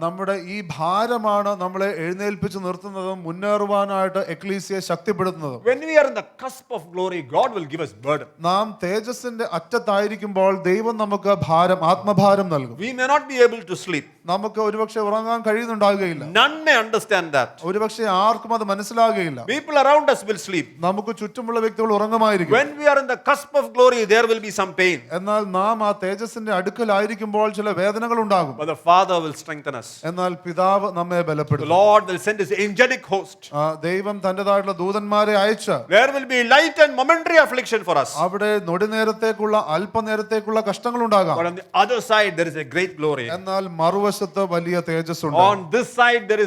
നമ്മുടെ ഈ ഭാരമാണ് നമ്മളെ എഴുന്നേൽപ്പിച്ച് നിർത്തുന്നതും മുന്നേറുവാനായിട്ട് എക്ലീസിയെ ശക്തിപ്പെടുത്തുന്നതും. When we are in the cusp of glory, God will give us burden. നാം തേജസ്സിന്റെ അറ്റത്തായിരിക്കുമ്പോൾ ദൈവം നമുക്ക് ഭാരം, ആത്മഭാരം നൽകും. We may not be able to sleep. നമുക്ക് ഒരുപക്ഷെ ഉറങ്ങാൻ കഴിയുന്നുണ്ടാകുകയില്ല. None may understand that. ഒരുപക്ഷെ ആർക്കും അത് മനസ്സിലാകുകയില്ല. People around us will sleep. നമുക്ക് ചുറ്റുമുള്ള വ്യക്തികൾ ഉറങ്ങുമായിരിക്കും. When we are in the cusp of glory, there will be some pain. എന്നാൽ നാം ആ തേജസ്സിന്റെ അടുക്കലായിരിക്കുമ്പോൾ ചില വേദനകൾ ഉണ്ടാകും. But the Father will strengthen us. എന്നാൽ പിതാവ് നമ്മെ The ബലപ്പെടുത്തും. Lord will send his angelic host. ദൈവം തന്റേതായിട്ടുള്ള ദൂതന്മാരെ അയച്ച് There will be light and momentary affliction for us. അവിടെ നൊടിനേരത്തേക്കുള്ള അല്പനേരത്തേക്കുള്ള കഷ്ടങ്ങൾ ഉണ്ടാകാം. But on the other side, there is a great glory. എന്നാൽ മറുവശത്ത് വലിയ തേജസ്സുണ്ട്. On this side, there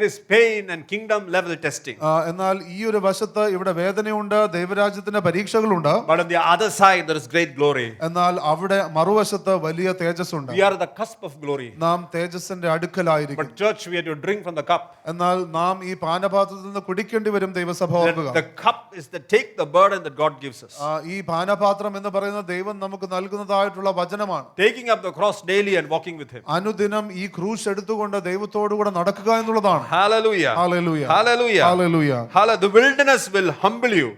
is pain and kingdom level testing. എന്നാൽ ഈ ഒരു വശത്ത് ഇവിടെ വേദനയുണ്ട്, ദൈവരാജ്യത്തിന്റെ പരീക്ഷകളുണ്ട്. But on the other side, there is great glory. എന്നാൽ അവിടെ മറുവശത്ത് വലിയ തേജസ്സുണ്ട്. We are at the cusp of glory. നാം തേജസ്സിന്റെ അടുക്കലായിരിക്കും. But church, we have to drink from the cup. എന്നാൽ നാം ഈ പാനപാത്രത്തിൽ നിന്ന് കുടിക്കേണ്ടി വരും. ദൈവസഭ ഓർക്കുക, The cup is the take the burden that God gives us. ഈ പാനപാത്രം എന്ന് പറയുന്നത് ദൈവം നമുക്ക് നൽകുന്നതായിട്ടുള്ള വചനമാണ്. Taking up the cross daily and walking with him. അനുദിനം ഈ ക്രൂശ് എടുത്തുകൊണ്ട് ദൈവത്തോടുകൂടെ നടക്കുക എന്നുള്ളതാണ്. Hallelujah. Hallelujah. Hallelujah. Hallelujah. Hallelujah. The wilderness will humble you.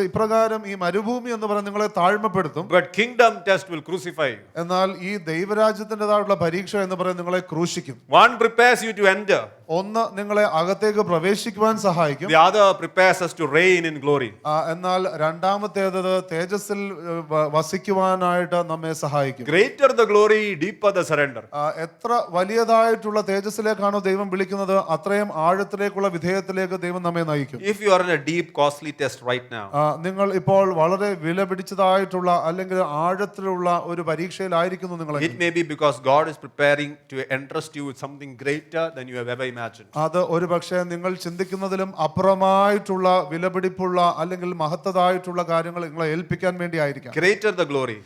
ഇപ്രകാരം ഈ മരുഭൂമി എന്ന് പറഞ്ഞ് നിങ്ങളെ താഴ്മപ്പെടുത്തും. But kingdom test will crucify you. എന്നാൽ ഈ ദൈവരാജ്യത്തിൻ്റെതായിട്ടുള്ള പരീക്ഷ എന്ന് പറയുന്നത് നിങ്ങളെ ക്രൂശിക്കും. One prepares you to enter. ഒന്ന് നിങ്ങളെ അകത്തേക്ക് പ്രവേശിക്കുവാൻ സഹായിക്കും. The other prepares us to reign in glory. എന്നാൽ രണ്ടാമത്തേത് തേജസ്സിൽ വസിക്കുവാനായിട്ട് നമ്മെ സഹായിക്കും. Greater the glory, deeper the surrender. എത്ര വലിയതായിട്ടുള്ള തേജസ്സിലേക്കാണോ ദൈവം വിളിക്കുന്നത്, അത്രയും ആഴത്തിലേക്കുള്ള വിധേയത്തിലേക്ക് ദൈവം നമ്മെ നയിക്കും. If you are in a deep costly test right now, നിങ്ങൾ ഇപ്പോൾ വളരെ വില പിടിച്ചതായിട്ടുള്ള അല്ലെങ്കിൽ ആഴത്തിലുള്ള ഒരു പരീക്ഷയിലായിരിക്കുന്നു നിങ്ങൾ. it may be because God is preparing to entrust you with something greater than you have ever imagined. അത് ഒരു പക്ഷേ നിങ്ങൾ ചിന്തിക്കുന്നതിലും അപ്പുറമായിട്ടുള്ള വിലപിടിപ്പുള്ള അല്ലെങ്കിൽ മഹത്തതായിട്ടുള്ള കാര്യങ്ങൾ നിങ്ങളെ ഏൽപ്പിക്കാൻ വേണ്ടി ആയിരിക്കാം. Greater the glory,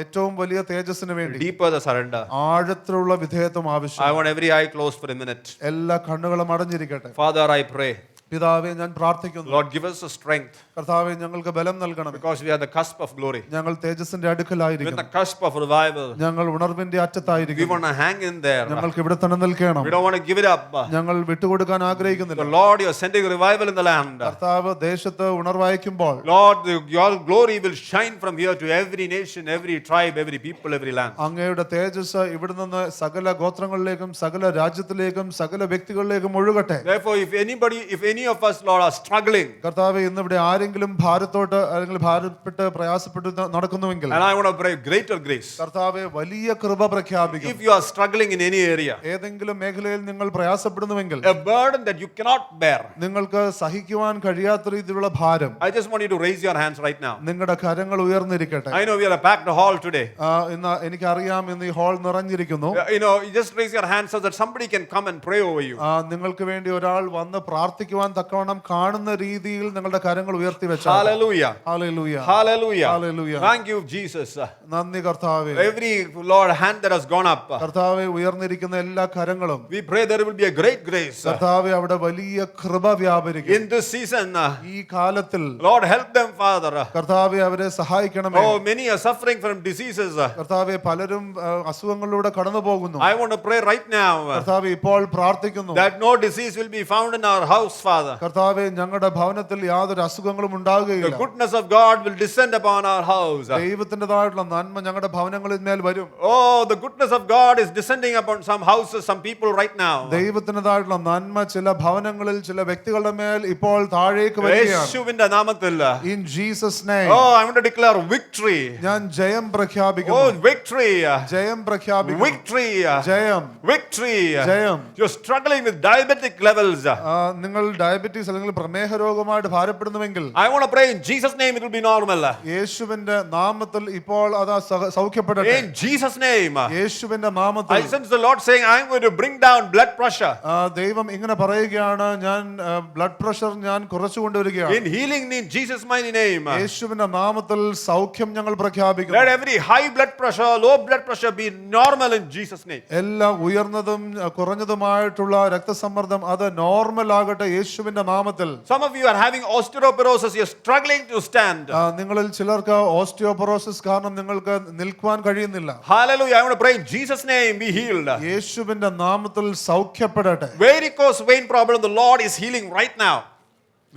ഏറ്റവും വലിയ തേജസ്സിന് വേണ്ടി deeper the surrender. ആഴത്തിലുള്ള വിധേയത്വം ആവശ്യം. I want every eye closed for a minute. എല്ലാ കണ്ണുകളും അടഞ്ഞിരിക്കട്ടെ. Father, I pray, പിതാവേ, ഞാൻ പ്രാർത്ഥിക്കുന്നു, Lord, give us a strength. കർത്താവേ, ഞങ്ങൾക്ക് ബലം നൽകണം. Because we are the cusp of glory. ഞങ്ങൾ തേജസ്സിന്റെ We're അടുക്കലായിരിക്കും. the cusp of revival. ഞങ്ങൾ ഉണർവിന്റെ We അറ്റത്തായിരിക്കും. want to hang in there. ഞങ്ങൾക്ക് ഇവിടെ തന്നെ നിൽക്കണം. We don't want to give it up. ഞങ്ങൾ വിട്ടുകൊടുക്കാൻ ആഗ്രഹിക്കുന്നില്ല. But Lord, you're sending revival in the land. കർത്താവ് ദേശത്ത് ഉണർവയക്കുമ്പോൾ Lord, your glory will shine from here to every nation, every tribe, every people, every land. അങ്ങയുടെ തേജസ് ഇവിടെ നിന്ന് സകല ഗോത്രങ്ങളിലേക്കും സകല രാജ്യത്തിലേക്കും സകല വ്യക്തികളിലേക്കും ഒഴുകട്ടെ. Therefore, if any of us, Lord, are struggling, കർത്താവേ, ഇന്ന് ഇവിടെ ആരെങ്കിലും ഭാരത്തോട്ട് അല്ലെങ്കിൽ ഭാരപ്പെട്ട് പ്രയാസപ്പെട്ട് നടക്കുന്നുവെങ്കിൽ, and I want to pray greater grace. കർത്താവേ, വലിയ കൃപ പ്രഖ്യാപിക്കും. If you are struggling in any area, ഏതെങ്കിലും മേഖലയിൽ നിങ്ങൾ പ്രയാസപ്പെടുന്നുവെങ്കിൽ, a burden that you cannot bear, നിങ്ങൾക്ക് സഹിക്കുവാൻ കഴിയാത്ത രീതിയിലുള്ള ഭാരം, I just want you to raise your hands right now. നിങ്ങളുടെ കരങ്ങൾ ഉയർന്നിരിക്കട്ടെ. I know we are a packed hall today. ഇന്ന് എനിക്കറിയാം, ഇന്ന് ഈ ഹാൾ നിറഞ്ഞിരിക്കുന്നു. You just raise your hands so that somebody can come and pray over you. നിങ്ങൾക്ക് വേണ്ടി ഒരാൾ വന്ന് പ്രാർത്ഥിക്കുവാൻ തക്കവണ്ണം കാണുന്ന രീതിയിൽ നിങ്ങളുടെ കരങ്ങൾ ഉയർത്തി വെച്ചാൽ. Hallelujah. Hallelujah. Hallelujah. Hallelujah. Thank you, Jesus. നന്ദി കർത്താവേ. Every Lord hand that has gone up, കർത്താവേ, ഉയർന്നിരിക്കുന്ന എല്ലാ കരങ്ങളും, we pray there will be a great grace. കർത്താവേ, അവിടെ വലിയ കൃപ വ്യാപരിക്കും. In this season, ഈ കാലത്തിൽ Lord, help them, Father. കർത്താവേ, അവരെ സഹായിക്കണമേ. Oh, many are suffering from diseases. കർത്താവേ, പലരും അസുഖങ്ങളിലൂടെ കടന്നു പോകുന്നു. I want to pray right now കർത്താവേ, ഇപ്പോൾ പ്രാർത്ഥിക്കുന്നു that no disease will be found in our house, Father. Father. കർത്താവേ, ഞങ്ങളുടെ ഭവനത്തിൽ യാതൊരു അസുഖങ്ങളും The ഉണ്ടാകുകയില്ല. goodness of God will descend upon our house. ദൈവത്തിൻ്റെതായിട്ടുള്ള നന്മ ഞങ്ങളുടെ ഭവനങ്ങളിൽ മേൽ വരും. Oh, the goodness of God is descending upon some houses, some people right now. ദൈവത്തിൻ്റെതായിട്ടുള്ള നന്മ ചില ഭവനങ്ങളിൽ ചില വ്യക്തികളുടെ മേൽ ഇപ്പോൾ താഴേക്ക് വരികയാണ്. യേശുവിന്റെ നാമത്തിൽ. In Jesus name. Oh, I want to declare victory. ഞാൻ ജയം Oh, പ്രഖ്യാപിക്കുന്നു. victory. ജയം പ്രഖ്യാപിക്കുന്നു. Victory. ജയം. Victory. ജയം. You're struggling with diabetic levels. നിങ്ങൾ ഡയബറ്റീസ് അല്ലെങ്കിൽ പ്രമേഹ രോഗമായിട്ട് ഭാരപ്പെടുന്നുവെങ്കിൽ I want to pray in Jesus' name it will be normal. യേശുവിന്റെ നാമത്തിൽ ഇപ്പോൾ അത് സൗഖ്യപ്പെടട്ടെ. In Jesus' name. യേശുവിന്റെ നാമത്തിൽ. I sense the Lord saying, I'm going to bring down blood pressure. ദൈവം ഇങ്ങനെ പറയുകയാണ്, ഞാൻ ബ്ലഡ് പ്രഷർ ഞാൻ കുറച്ചു കൊണ്ടുവരികയാണ്. In healing in Jesus' mighty name. യേശുവിന്റെ നാമത്തിൽ സൗഖ്യം ഞങ്ങൾ പ്രഖ്യാപിക്കുന്നു. Let every high blood pressure, low blood pressure be normal in Jesus' name. എല്ലാ ഉയർന്നതും കുറഞ്ഞതുമായിട്ടുള്ള രക്തസമ്മർദ്ദം അത് നോർമൽ ആകട്ടെ യേശുവിന്റെ നാമത്തിൽ. Some of you are having osteoporosis. You're struggling to stand. നിങ്ങളിൽ ചിലർക്ക് ഓസ്റ്റിയോപൊറോസിസ് കാരണം നിങ്ങൾക്ക് നിൽക്കുവാൻ കഴിയുന്നില്ല. Hallelujah. I want to pray in Jesus' name be healed. യേശുവിന്റെ നാമത്തിൽ സൗഖ്യപ്പെടട്ടെ. Varicose vein problem, the Lord is healing right now.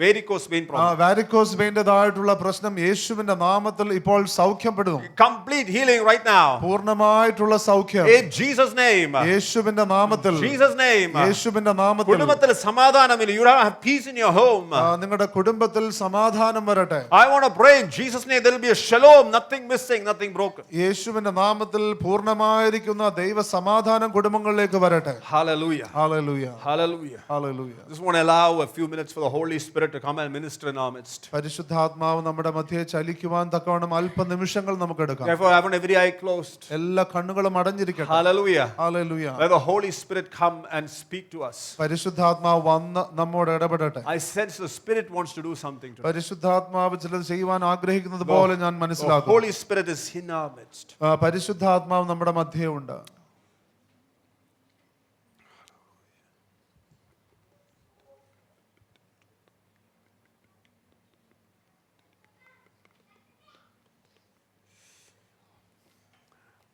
Varicose vein problem. വാരിക്കോസ് വെയിൻ്റെതായിട്ടുള്ള പ്രശ്നം യേശുവിന്റെ നാമത്തിൽ ഇപ്പോൾ സൗഖ്യപ്പെടുന്നു. Complete healing right now. പൂർണ്ണമായിട്ടുള്ള സൗഖ്യം In Jesus' name. യേശുവിന്റെ നാമത്തിൽ. Jesus' name. യേശുവിന്റെ നാമത്തിൽ. കുടുംബത്തിൽ സമാധാനമില്ല. You have peace in your home. നിങ്ങളുടെ കുടുംബത്തിൽ സമാധാനം വരട്ടെ. I want to pray in Jesus' name there will be a shalom, nothing missing, nothing broken. യേശുവിന്റെ നാമത്തിൽ പൂർണ്ണമായിരിക്കുന്ന ദൈവ സമാധാനം കുടുംബങ്ങളിലേക്ക് വരട്ടെ. Hallelujah. Hallelujah. Hallelujah. Hallelujah. Just want to allow a few minutes for the Holy Spirit to come and minister in our midst. പരിശുദ്ധാത്മാവ് നമ്മുടെ മധ്യേ ചലിക്കുവാൻ തക്കവണ്ണം അല്പനിമിഷങ്ങൾ നമുക്ക് എടുക്കാം. Therefore, I want every eye closed. എല്ലാ കണ്ണുകളും അടഞ്ഞിരിക്കട്ടെ. Hallelujah. Hallelujah. Let the Holy Spirit come and speak to us. പരിശുദ്ധാത്മാവ് വന്ന് നമ്മോട് ഇടപെടട്ടെ. I sense the Spirit wants to do something today. പരിശുദ്ധാത്മാവ് ചിലത് ചെയ്യുവാൻ ആഗ്രഹിക്കുന്നത് പോലെ ഞാൻ The മനസ്സിലാക്കുന്നു. Holy Spirit is in our midst. പരിശുദ്ധാത്മാവ് നമ്മുടെ മധ്യേ ഉണ്ട്.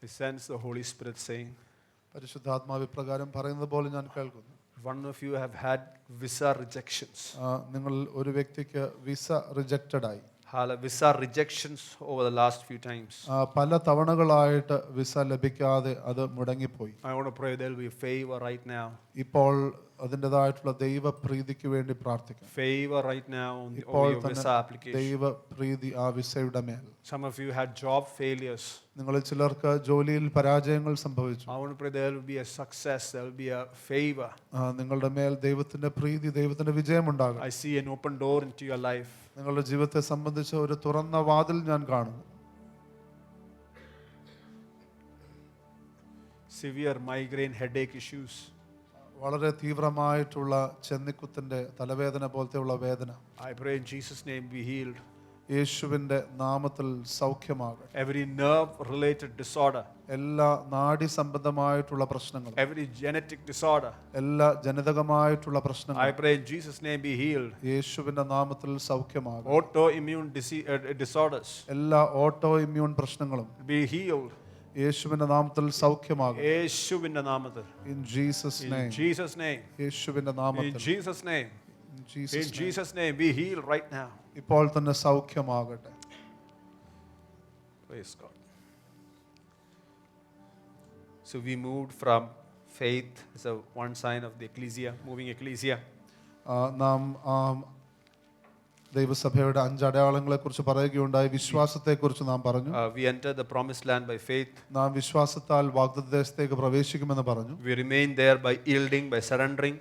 I sense the Holy Spirit saying, പരിശുദ്ധാത്മാവ് ഇപ്രകാരം പറയുന്നത് പോലെ ഞാൻ കേൾക്കുന്നു. one of you have had visa rejections. നിങ്ങൾ ഒരു വ്യക്തിക്ക് വിസ റിജക്റ്റഡ് ആയി. Visa rejections over the last few times. പല തവണകളായിട്ട് വിസ ലഭിക്കാതെ അത് മുടങ്ങിപ്പോയി. I want to pray there will be favor right now. ഇപ്പോൾ അതിൻ്റെതായിട്ടുള്ള ദൈവപ്രീതിക്ക് വേണ്ടി പ്രാർത്ഥിക്കാം. Favor right now on ഇപ്പോൾ your visa തന്നെ application. ദൈവപ്രീതി ആ വിസയുടെ മേൽ. Some of you had job failures. നിങ്ങളിൽ ചിലർക്ക് ജോലിയിൽ പരാജയങ്ങൾ സംഭവിച്ചു. I want to pray there will be a success, there will be a favor. നിങ്ങളുടെ മേൽ ദൈവത്തിന്റെ പ്രീതി, ദൈവത്തിന്റെ വിജയം ഉണ്ടാകും. I see an open door into your life. നിങ്ങളുടെ ജീവിതത്തെ സംബന്ധിച്ച് ഒരു തുറന്ന വാതിൽ ഞാൻ കാണുന്നു. Severe migraine headache issues. വളരെ തീവ്രമായിട്ടുള്ള ചെന്നിക്കുത്തിന്റെ തലവേദന പോലത്തെയുള്ള വേദന. I pray in Jesus' name be healed. യേശുവിന്റെ നാമത്തിൽ സൗഖ്യമാകട്ടെ. Every nerve related disorder. എല്ലാ നാഡി സംബന്ധമായിട്ടുള്ള പ്രശ്നങ്ങളും. Every genetic disorder. എല്ലാ ജനിതകമായിട്ടുള്ള I പ്രശ്നങ്ങളും. pray in Jesus' name be healed. യേശുവിന്റെ നാമത്തിൽ സൗഖ്യമാകട്ടെ. Autoimmune disorders. എല്ലാ ഓട്ടോ ഇമ്മ്യൂൺ പ്രശ്നങ്ങളും Be healed. യേശുവിന്റെ നാമത്തിൽ സൗഖ്യമാകട്ടെ. യേശുവിന്റെ നാമത്തിൽ. In Jesus In name. Jesus' name. യേശുവിന്റെ In നാമത്തിൽ. Jesus' name. In In Jesus name. Jesus' name be healed right now. ഇപ്പോൾ തന്നെ സൗഖ്യമാകട്ടെ. Praise God. So we moved from faith as a one sign of the ecclesia, moving ecclesia. നാം ദൈവസഭയുടെ 5 അടയാളങ്ങളെ കുറിച്ച് പറയുകയുണ്ടായി. വിശ്വാസത്തെ കുറിച്ച് നാം പറഞ്ഞു. We entered the promised land by faith. നാം വിശ്വാസത്താൽ വാഗ്ദത്തദേശത്തേക്ക് പ്രവേശിക്കുമെന്ന് പറഞ്ഞു. We remain there by yielding, by surrendering.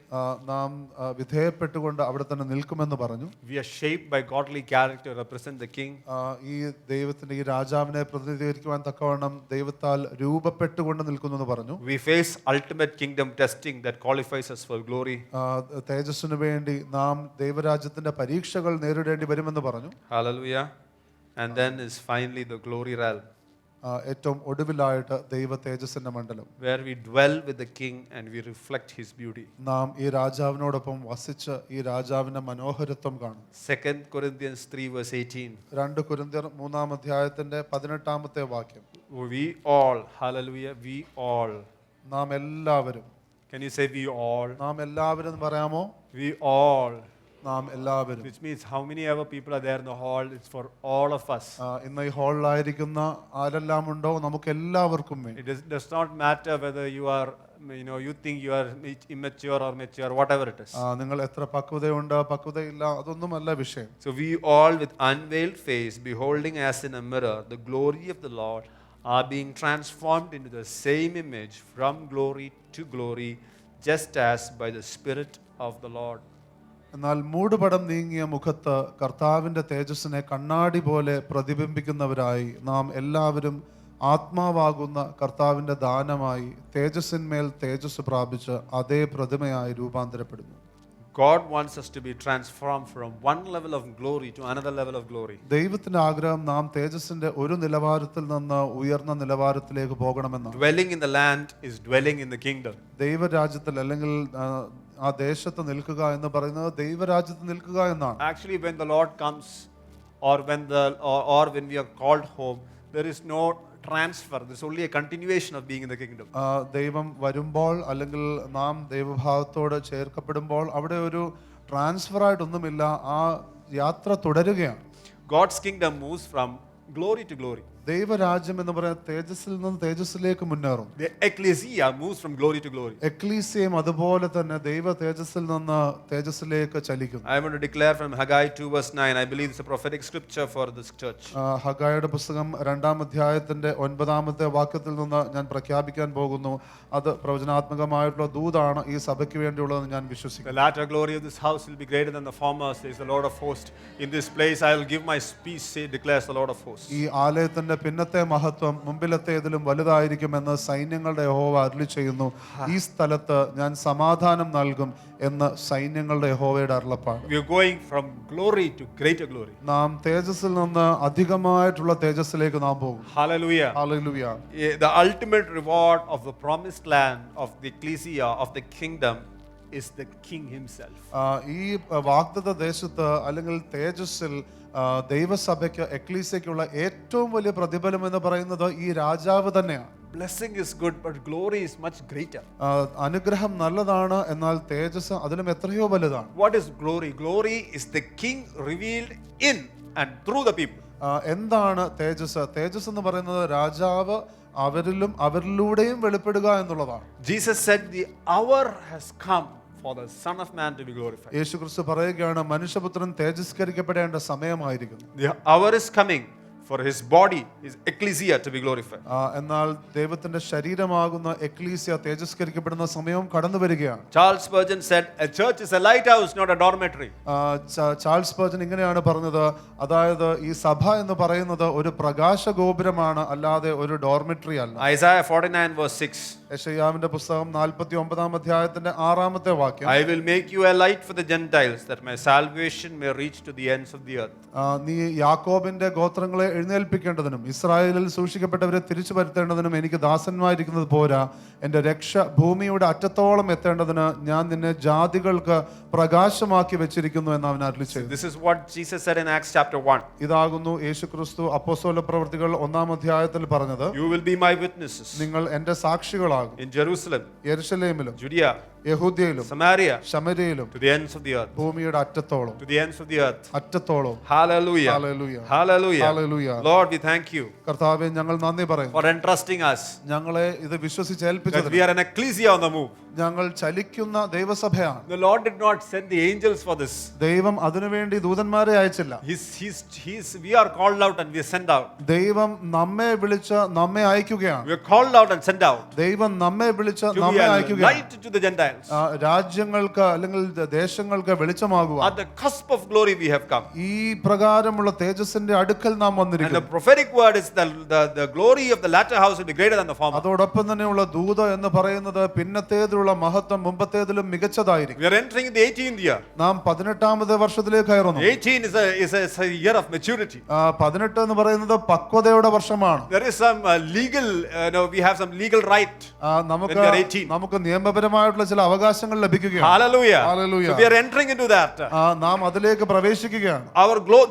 നാം വിധേയപ്പെട്ടുകൊണ്ട് അവിടെ തന്നെ നിൽക്കുമെന്ന് പറഞ്ഞു. We are shaped by godly character, represent the king. ഈ ദൈവത്തിന്റെ ഈ രാജാവിനെ പ്രതിനിധീകരിക്കുവാൻ തക്കവണ്ണം ദൈവത്താൽ രൂപപ്പെട്ടുകൊണ്ട് നിൽക്കുമെന്ന് പറഞ്ഞു. We face ultimate kingdom testing that qualifies us for glory. തേജസ്സിനു വേണ്ടി നാം ദൈവരാജ്യത്തിന്റെ പരീക്ഷകൾ നേരിടേണ്ടി വരുമെന്ന് പറഞ്ഞു. Hallelujah. And then is finally the glory realm. ഏറ്റവും ഒടുവിലായിട്ട് ദൈവ തേജസ്സിന്റെ മണ്ഡലം, where we dwell with the king and we reflect his beauty. നാം ഈ രാജാവിനോടൊപ്പം വസിച്ച് ഈ രാജാവിന്റെ മനോഹരത്വം കാണും. 2 Corinthians 3 verse 18. 2 കൊരിന്ത്യർ 3-ാം അധ്യായത്തിന്റെ 18-ാമത്തെ വാക്യം. We all, hallelujah, we all. നാം എല്ലാവരും. Can you say we all? നാം എല്ലാവരും എന്ന് പറയാമോ? We all. നാം എല്ലാവരും. which means how many ever people are there in the hall, it's for all of us. ഇന്ന് ഈ ഹാളിലായിരിക്കുന്ന ആരെല്ലാം ഉണ്ടോ നമുക്ക് എല്ലാവർക്കും വേണ്ടി. It does not matter whether you are, you think you are immature or mature, whatever it is. നിങ്ങൾ എത്ര പക്വതയുണ്ട് പക്വതയില്ല അതൊന്നുമല്ല വിഷയം. So we all with unveiled face, beholding as in a mirror the glory of the Lord, are being transformed into the same image from glory to glory, just as by the Spirit of the Lord. എന്നാൽ മൂടുപടം നീങ്ങിയ മുഖത്ത് കർത്താവിന്റെ തേജസ്സിനെ കണ്ണാടി പോലെ പ്രതിബിംബിക്കുന്നവരായി നാം എല്ലാവരും ആത്മാവാകുന്ന കർത്താവിന്റെ ദാനമായി തേജസ്സിന്മേൽ തേജസ് പ്രാപിച്ച് അതേ പ്രതിമയായി രൂപാന്തരപ്പെടുന്നു. God wants us to be transformed from one level of glory to another level of glory. ദൈവത്തിന്റെ ആഗ്രഹം നാം തേജസ്സിന്റെ ഒരു നിലവാരത്തിൽ നിന്ന് ഉയർന്ന നിലവാരത്തിലേക്ക് പോകണമെന്നാണ്. Dwelling in the land is dwelling in the kingdom. ദൈവരാജ്യത്തിൽ അല്ലെങ്കിൽ ആ ദേശത്ത് നിൽക്കുക എന്ന് പറയുന്നത് ദൈവരാജ്യത്ത് നിൽക്കുക എന്നാണ്. Actually, when the Lord comes, or when we are called home, there is no transfer. There's only a continuation of being in the kingdom. ദൈവം വരുമ്പോൾ അല്ലെങ്കിൽ നാം ദൈവഭാവത്തോട് ചേർക്കപ്പെടുമ്പോൾ അവിടെ ഒരു ട്രാൻസ്ഫർ ആയിട്ടൊന്നുമില്ല, ആ യാത്ര തുടരുകയാണ്. God's kingdom moves from glory to glory. ദൈവരാജ്യം എന്ന് പറയുന്നത് തേജസ്സിൽ നിന്ന് തേജസ്സിലേക്ക് മുന്നേറും. The ecclesia moves from glory to glory. എക്ലീസിയം അതുപോലെ തന്നെ ദൈവ തേജസ്സിൽ നിന്ന് തേജസ്സിലേക്ക് ചലിക്കുന്നു. I want to declare from Haggai 2 verse 9. I believe it's a prophetic scripture for this church. ഹഗായിയുടെ പുസ്തകം 2-ാം അധ്യായത്തിന്റെ 9-ാമത്തെ വാക്യത്തിൽ നിന്ന് ഞാൻ പ്രഖ്യാപിക്കാൻ പോകുന്നു. അത് പ്രവചനാത്മകമായിട്ടുള്ള ദൂതാണ് ഈ സഭയ്ക്ക് വേണ്ടിയുള്ളതെന്ന് ഞാൻ വിശ്വസിക്കുന്നു. The latter glory of this house will be greater than the former, says the Lord of hosts. In this place I will give my peace, declares the Lord of hosts. ഈ ആലയത്തിന്റെ പിന്നത്തെ മഹത്വം മുമ്പിലത്തേതിലും വലുതായിരിക്കുമെന്ന് സൈന്യങ്ങളുടെ യഹോവ അരുളി ചെയ്യുന്നു. ഈ സ്ഥലത്ത് ഞാൻ സമാധാനം നൽകും എന്ന് സൈന്യങ്ങളുടെ യഹോവയുടെ അരുളപ്പാട്. We are going from glory to greater glory. നാം തേജസ്സിൽ നിന്ന് അധികമായിട്ടുള്ള തേജസ്സിലേക്ക് നാം പോകും. Hallelujah. Hallelujah. The ultimate reward of the promised land of the ecclesia of the kingdom is the king himself. ഈ വാഗ്ദത്ത ദേശത്ത് അല്ലെങ്കിൽ തേജസ്സിൽ ദൈവസഭയ്ക്ക് എക്ലീസിയയ്ക്കുള്ള ഏറ്റവും വലിയ പ്രതിഫലം എന്ന് പറയുന്നത് ഈ രാജാവ് തന്നെയാണ്. Blessing is good, but glory is much greater. അനുഗ്രഹം നല്ലതാണ്, എന്നാൽ തേജസ് അതിലും എത്രയോ വലുതാണ്. What is glory? Glory is the king revealed in and through the people. എന്താണ് തേജസ്? തേജസ് എന്ന് പറയുന്നത് രാജാവ് അവരിലും അവരിലൂടെയും വെളിപ്പെടുക എന്നുള്ളതാണ്. Jesus said the hour has come for the Son of Man to be glorified. യേശുക്രിസ്തു പറയുകയാണ് മനുഷ്യപുത്രൻ തേജസ്കരിക്കപ്പെടേണ്ട സമയമായിരിക്കുന്നു. The hour is coming for his body, his ecclesia, to be glorified. എന്നാൽ ദൈവത്തിന്റെ ശരീരമാകുന്ന എക്ലീസിയ തേജസ്കരിക്കപ്പെടുന്ന സമയവും കടന്നു വരികയാണ്. Charles Spurgeon said, a church is a lighthouse, not a dormitory. Charles Spurgeon ഇങ്ങനെയാണ് പറഞ്ഞത്, അതായത് ഈ സഭ എന്ന് പറയുന്നത് ഒരു പ്രകാശ ഗോപുരമാണ്, അല്ലാതെ ഒരു ഡോർമിറ്ററി അല്ല. Isaiah 49 verse 6. യെശയ്യാവിന്റെ പുസ്തകം 49-ാം അധ്യായത്തിന്റെ 6-ാമത്തെ വാക്യം. I will make you a light for the Gentiles, that my salvation may reach to the ends of the earth. നീ യാക്കോബിന്റെ ഗോത്രങ്ങളെ എഴുന്നേൽപ്പിക്കേണ്ടതിനും ഇസ്രായേലിൽ സൂക്ഷിക്കപ്പെട്ടവരെ തിരിച്ചു വരുത്തേണ്ടതിനും എനിക്ക് ദാസന്മാരിക്കുന്നത് പോരാ, എന്റെ രക്ഷ ഭൂമിയുടെ അറ്റത്തോളം എത്തേണ്ടതിന് ഞാൻ നിന്നെ ജാതികൾക്ക് പ്രകാശമാക്കി വെച്ചിരിക്കുന്നു എന്ന് അവൻ അരുളി ചെയ്തു. This is what Jesus said in Acts chapter 1. ഇതാകുന്നു യേശുക്രിസ്തു അപ്പോസ്തല പ്രവൃത്തികൾ 1-ാം അധ്യായത്തിൽ പറഞ്ഞത്. You will be my witnesses. നിങ്ങൾ എന്റെ സാക്ഷികളാകും. In Jerusalem, യെരുശലേമിലും, Judea, യഹൂദ്യയിലും, Samaria, ശമര്യയിലും, to the ends of the earth. ഭൂമിയുടെ അറ്റത്തോളം. To the ends of the earth. അറ്റത്തോളം. Hallelujah. Hallelujah. Hallelujah. Hallelujah. Lord, we thank you കർത്താവേ, ഞങ്ങൾ നന്ദി പറയുന്നു for entrusting us ഞങ്ങളെ ഇത് that വിശ്വസിച്ചേൽപ്പിച്ചത്. we are an ecclesia on the move. ഞങ്ങൾ ചലിക്കുന്ന ദൈവസഭയാണ്. The Lord did not send the angels for this. ദൈവം അതിനുവേണ്ടി ദൂതന്മാരെ അയച്ചില്ല. We are called out and we are sent out. ദൈവം നമ്മെ വിളിച്ച് നമ്മെ അയക്കുകയാണ്. We are called out and sent out ദൈവം നമ്മെ വിളിച്ച് to be നമ്മെ a അയക്കുകയാണ്. light to the Gentiles. രാജ്യങ്ങൾക്ക് അല്ലെങ്കിൽ ദേശങ്ങൾക്ക് വെളിച്ചമാകുക. At the cusp of glory we have come. ഈ പ്രകാരമുള്ള തേജസ്സിന്റെ അടുക്കൽ നാം And the വന്നിരിക്കുന്നു. prophetic word is the glory of the latter house will be greater than the former. അതോടൊപ്പം തന്നെയുള്ള ദൂത് എന്ന് പറയുന്നത് പിന്നത്തേതിലുള്ള മഹത്വം മുമ്പത്തേതിലും മികച്ചതായിരിക്കും. We are entering in the 18th year. നാം 18-ാമത്തെ വർഷത്തിലേക്ക് കയറുന്നു. 18 is a year of maturity. 18 എന്ന് പറയുന്നത് പക്വതയുടെ വർഷമാണ്. There is some we have some legal right നമുക്ക് when we are 18. നമുക്ക് നിയമപരമായിട്ടുള്ള ചില അവകാശങ്ങൾ ലഭിക്കുകയാണ്. Hallelujah. Hallelujah. So we are entering into that. നാം അതിലേക്ക് പ്രവേശിക്കുകയാണ്.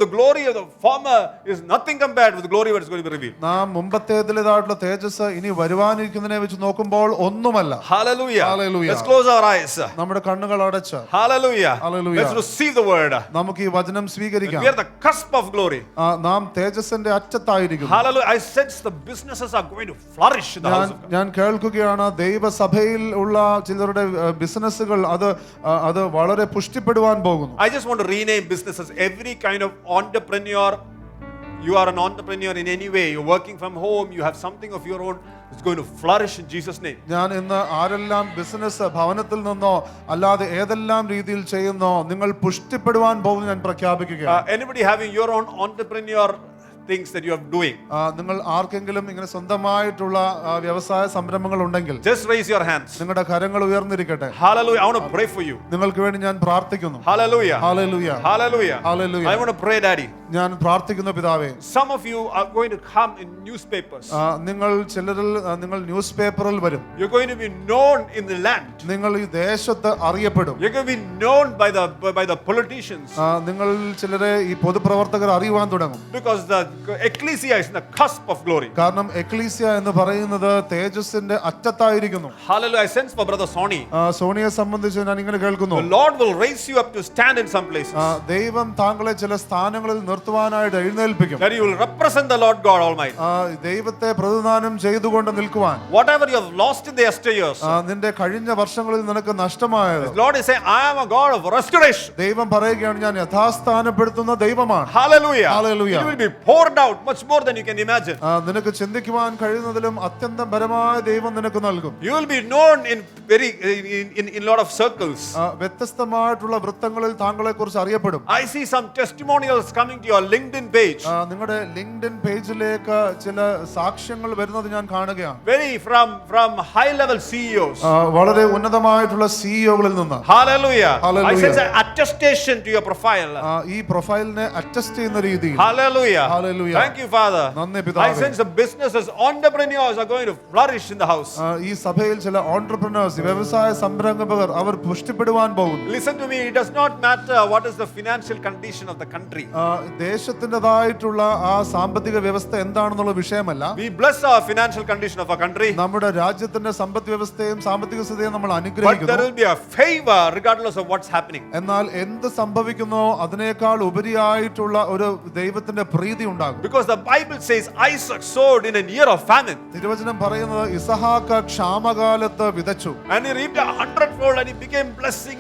The glory of the former is nothing compared with the glory that is going to be revealed. നാം മുമ്പത്തേതിലേതായിട്ടുള്ള തേജസ് ഇനി വരുവാനിരിക്കുന്നതിനെ വെച്ച് നോക്കുമ്പോൾ ഒന്നുമല്ല. Hallelujah. Hallelujah. Let's close our eyes. നമ്മുടെ കണ്ണുകൾ അടച്ച് Hallelujah. Hallelujah. Let's receive the word. നമുക്ക് ഈ വചനം സ്വീകരിക്കാം. We are the cusp of glory. നാം തേജസ്സിന്റെ അറ്റത്തായിരിക്കുന്നു. Hallelujah. I sense the businesses are going to flourish in the house of God. ഞാൻ കേൾക്കുകയാണ് ദൈവസഭയിൽ ഉള്ള ചിലരുടെ ബിസിനസ്സുകൾ അത് വളരെ പുഷ്ടിപ്പെടുവാൻ പോകുന്നു. I just want to rename businesses. Every kind of entrepreneur, you are an entrepreneur in any way, you're working from home, you have something of your own, it's going to flourish in Jesus' name. ഞാൻ ഇന്ന് ആരെല്ലാം ബിസിനസ് ഭവനത്തിൽ നിന്നോ അല്ലാതെ ഏതെല്ലാം രീതിയിൽ ചെയ്യുന്നോ നിങ്ങൾ പുഷ്ടിപ്പെടുവാൻ പോകുന്നു ഞാൻ പ്രഖ്യാപിക്കുകയാണ്. Anybody having your own entrepreneur things that you are doing, നിങ്ങൾ ആർക്കെങ്കിലും ഇങ്ങനെ സ്വന്തമായിട്ടുള്ള വ്യവസായ സംരംഭങ്ങൾ ഉണ്ടെങ്കിൽ just raise your hands. നിങ്ങളുടെ കരങ്ങൾ ഉയർന്നിരിക്കട്ടെ. Hallelujah. I want to pray for you. നിങ്ങൾക്ക് വേണ്ടി ഞാൻ പ്രാർത്ഥിക്കുന്നു. Hallelujah. Hallelujah. Hallelujah. Hallelujah. I want to pray, Daddy. ഞാൻ പ്രാർത്ഥിക്കുന്നു പിതാവേ. Some of you are going to come in newspapers. നിങ്ങൾ ന്യൂസ് പേപ്പറിൽ വരും. You're going to be known in the land. നിങ്ങൾ ഈ ദേശത്ത് അറിയപ്പെടും. You're going to be known by the politicians. നിങ്ങൾ ചിലരെ ഈ പൊതുപ്രവർത്തകർ അറിയുവാൻ തുടങ്ങും. Because the ecclesia is in the cusp of glory. കാരണം എക്ലീസിയ എന്ന് പറയുന്നത് തേജസ്സിന്റെ അറ്റത്തായിരിക്കുന്നു. Hallelujah. I sense for brother Sony. സോണിയെ സംബന്ധിച്ച് ഞാൻ ഇങ്ങനെ കേൾക്കുന്നു. The Lord will raise you up to stand in some places. ദൈവം താങ്കളെ ചില സ്ഥാനങ്ങളിൽ നിർത്തുവാനായിട്ട് എഴുന്നേൽപ്പിക്കും. That you will represent the Lord God Almighty. ദൈവത്തെ പ്രതിദാനം ചെയ്തുകൊണ്ട് നിൽക്കുവാൻ. Whatever you have lost in the yesteryears. നിന്റെ കഴിഞ്ഞ വർഷങ്ങളിൽ നിനക്ക് നഷ്ടമായത്. The Lord is saying, I am a God of restoration. ദൈവം പറയുകയാണ് ഞാൻ യഥാസ്ഥാനപ്പെടുത്തുന്ന ദൈവമാണ്. Hallelujah. Hallelujah. It will be poured out much more than you can imagine. നിനക്ക് ചിന്തിക്കുവാൻ കഴിയുന്നതിലും അത്യന്തം പരമായ ദൈവം നിനക്ക് നൽകും. You will be known in lot of circles. വ്യത്യസ്തമായിട്ടുള്ള വൃത്തങ്ങളിൽ താങ്കളെ കുറിച്ച് അറിയപ്പെടും. I see some testimonials coming to your LinkedIn page. നിങ്ങളുടെ ലിങ്ക്ഡ്ഇൻ പേജിലേക്ക് ചില സാക്ഷ്യങ്ങൾ വരുന്നത് ഞാൻ കാണുകയാണ്. Very from high level CEOs. വളരെ ഉന്നതമായിട്ടുള്ള സിഇഒകളിൽ നിന്ന്. Hallelujah. Hallelujah. I sense an attestation to your profile. ഈ പ്രൊഫൈലിനെ അറ്റസ്റ്റ് ചെയ്യുന്ന രീതിയിൽ. Hallelujah. Hallelujah. Thank you, Father. നന്ദി പിതാവേ. I sense the businesses, entrepreneurs are going to flourish in the house. ഈ സഭയിൽ ചില entrepreneurs, വ്യവസായ സംരംഭകർ അവർ പുഷ്ടിപ്പെടുവാൻ പോകുന്നു. Listen to me, it does not matter what is the financial condition of the country. ദേശത്തിൻ്റെതായിട്ടുള്ള ആ സാമ്പത്തിക വ്യവസ്ഥ എന്താണെന്നുള്ള വിഷയമല്ല. We bless our financial condition of our country. നമ്മുടെ രാജ്യത്തിന്റെ സമ്പദ് വ്യവസ്ഥയും സാമ്പത്തിക സ്ഥിതിയും നമ്മൾ But അനുഗ്രഹിക്കുന്നു. there will be a favor regardless of what's happening. എന്നാൽ എന്ത് സംഭവിക്കുന്നോ അതിനേക്കാൾ ഉപരിയായിട്ടുള്ള ഒരു ദൈവത്തിന്റെ പ്രീതി ഉണ്ടാകും. Because the Bible says Isaac sowed in a year of famine. തിരുവചനം പറയുന്നത് ഇസഹാക്ക് ക്ഷാമകാലത്ത് വിതച്ചു. And he reaped 100-fold and he became blessing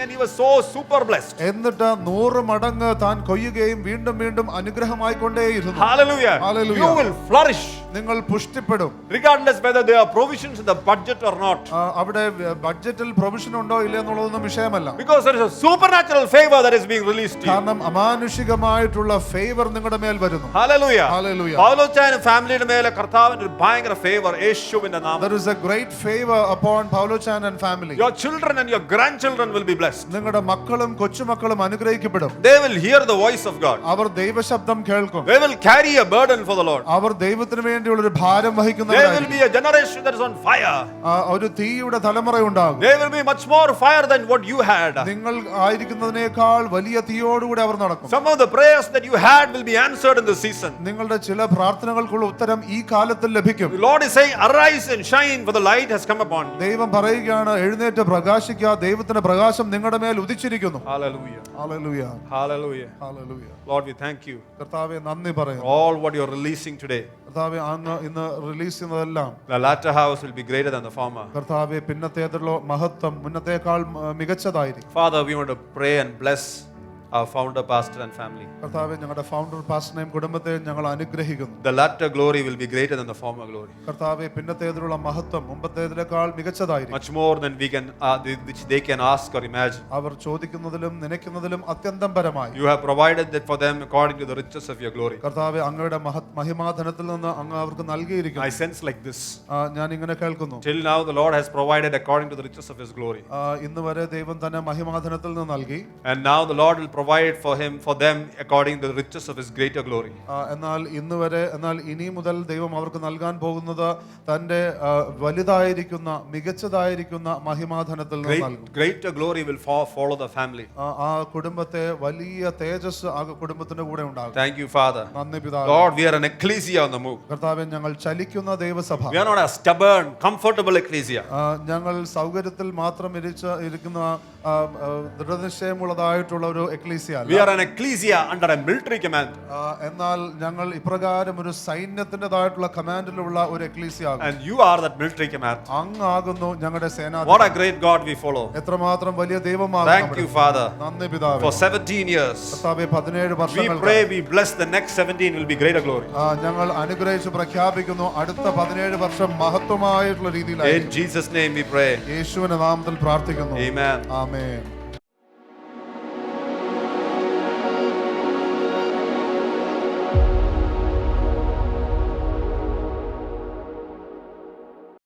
and he was so super blessed. എന്നിട്ട് 100 മടങ്ങ് താൻ കൊയ്യുകയും വീണ്ടും വീണ്ടും അനുഗ്രഹമായിക്കൊണ്ടേയിരുന്നു. Hallelujah. Hallelujah. You will flourish. നിങ്ങൾ പുഷ്ടിപ്പെടും. Regardless whether there are provisions in the budget or not. അവിടെ ബഡ്ജറ്റിൽ പ്രൊവിഷൻ ഉണ്ടോ ഇല്ല എന്നുള്ളതൊന്നും വിഷയമല്ല. Because there is a supernatural favor that is being released to you. കാരണം അമാനുഷികമായിട്ടുള്ള ഫേവർ നിങ്ങളുടെ മേൽ വരുന്നു. Hallelujah. Hallelujah. പൗലോച്ചാനും ഫാമിലിയുടെ മേലെ കർത്താവിന്റെ ഒരു ഭയങ്കര ഫേവർ യേശുവിന്റെ നാമത്തിൽ. There is a great favor upon Paulochan and family. Your children and your grandchildren will be blessed. നിങ്ങളുടെ മക്കളും കൊച്ചുമക്കളും അനുഗ്രഹിക്കപ്പെടും. They will hear the voice of God. അവർ ദൈവശബ്ദം കേൾക്കും. They will carry a burden for the Lord. അവർ ദൈവത്തിന് വേണ്ടിയുള്ള ഒരു ഭാരം There will വഹിക്കുന്നവരായിരിക്കും. be a generation that is on fire. ഒരു തീയുടെ തലമുറയുണ്ടാകും. There will be much more fire than what you had. നിങ്ങൾ ആയിരിക്കുന്നതിനേക്കാൾ വലിയ തീയോടുകൂടി അവർ നടക്കും. Some of the prayers that you had will be answered in this season. നിങ്ങളുടെ ചില പ്രാർത്ഥനകൾക്കുള്ള ഉത്തരം ഈ കാലത്തിൽ ലഭിക്കും. The Lord is saying, arise and shine, for the light has come upon you. ദൈവം പറയുകയാണ് എഴുന്നേറ്റ് പ്രകാശിക്കുക, ദൈവത്തിന്റെ പ്രകാശം നിങ്ങളുടെ മേൽ ഉദിച്ചിരിക്കുന്നു. Hallelujah. Hallelujah. Hallelujah. Hallelujah. Lord, we thank you കർത്താവേ നന്ദി for പറയുന്നു. all what you are releasing today. കർത്താവേ അങ്ങ് ഇന്ന് റിലീസ് ചെയ്യുന്നതെല്ലാം The latter house will be greater than the former. കർത്താവേ പിന്നത്തേതുള്ള മഹത്വം മുന്നത്തേക്കാൾ മികച്ചതായിരിക്കും. Father, we want to pray and bless our founder, pastor and family. കർത്താവേ ഞങ്ങളുടെ ഫൗണ്ടർ പാസ്റ്ററിനെയും കുടുംബത്തെയും ഞങ്ങൾ അനുഗ്രഹിക്കുന്നു. The latter glory will be greater than the former glory. കർത്താവേ പിന്നത്തേതിലുള്ള മഹത്വം മുമ്പത്തേതിനേക്കാൾ മികച്ചതായിരിക്കും. Much more than we can which they can ask or imagine. അവർ ചോദിക്കുന്നതിലും നനയ്ക്കുന്നതിലും അത്യന്തം പരമായി You have provided that for them according to the riches of your glory. കർത്താവേ അങ്ങയുടെ മഹിമാധനത്തിൽ നിന്ന് അങ്ങ് അവർക്ക് I നൽകിയിരിക്കുന്നു. sense like this. ഞാൻ ഇങ്ങനെ കേൾക്കുന്നു. Till now the Lord has provided according to the riches of his glory. ഇന്ന് വരെ ദൈവം തന്നെ മഹിമാധനത്തിൽ നിന്ന് നൽകി. And now the Lord will provide for them according to the riches of His greater glory. എന്നാൽ ഇനി മുതൽ ദൈവം അവർക്ക് നൽകാൻ പോകുന്നത് തന്റെ വലുതായിരിക്കുന്ന മികച്ചതായിരിക്കുന്ന മഹിമാധനത്തിൽ നിന്ന് നൽകും. Greater glory will follow the family. ആ കുടുംബത്തെ വലിയ തേജസ് ആ കുടുംബത്തിന്റെ കൂടെ ഉണ്ടാകും. Thank you, Father. നന്ദി പിതാവേ. Lord, we are an ecclesia on the move. കർത്താവേ, ഞങ്ങൾ ചലിക്കുന്ന ദൈവസഭ. We are not a stubborn, comfortable ecclesia. ഞങ്ങൾ സൗകര്യത്തിൽ മാത്രം ഇരിക്കുന്ന ദൃഢനിശ്ചയമുള്ളതായിട്ടുള്ള ഒരു എക്ലീസിയ അല്ല. We are an ecclesia under a military command. എന്നാൽ ഞങ്ങൾ ഇപ്രകാരം ഒരു സൈന്യത്തിൻ്റെതായിട്ടുള്ള കമാൻഡിലുള്ള ഒരു എക്ലീസിയ ആകും. And you are that military command. അങ്ങാകുന്നു ഞങ്ങളുടെ സേനാധിപതി. What a great God we follow. എത്രമാത്രം വലിയ ദൈവമാകുന്നു. Thank you, Father. നന്ദി പിതാവേ. For 17 years. കർത്താവേ, 17 We വർഷങ്ങൾ pray, we bless the next 17 will be greater glory. ഞങ്ങൾ അനുഗ്രഹിച്ച് പ്രഖ്യാപിക്കുന്നു അടുത്ത 17 വർഷം മഹത്വമായിട്ടുള്ള രീതിയിലായിരിക്കും. In Jesus' name we pray. യേശുവിന്റെ നാമത്തിൽ പ്രാർത്ഥിക്കുന്നു. Amen. ആമേൻ.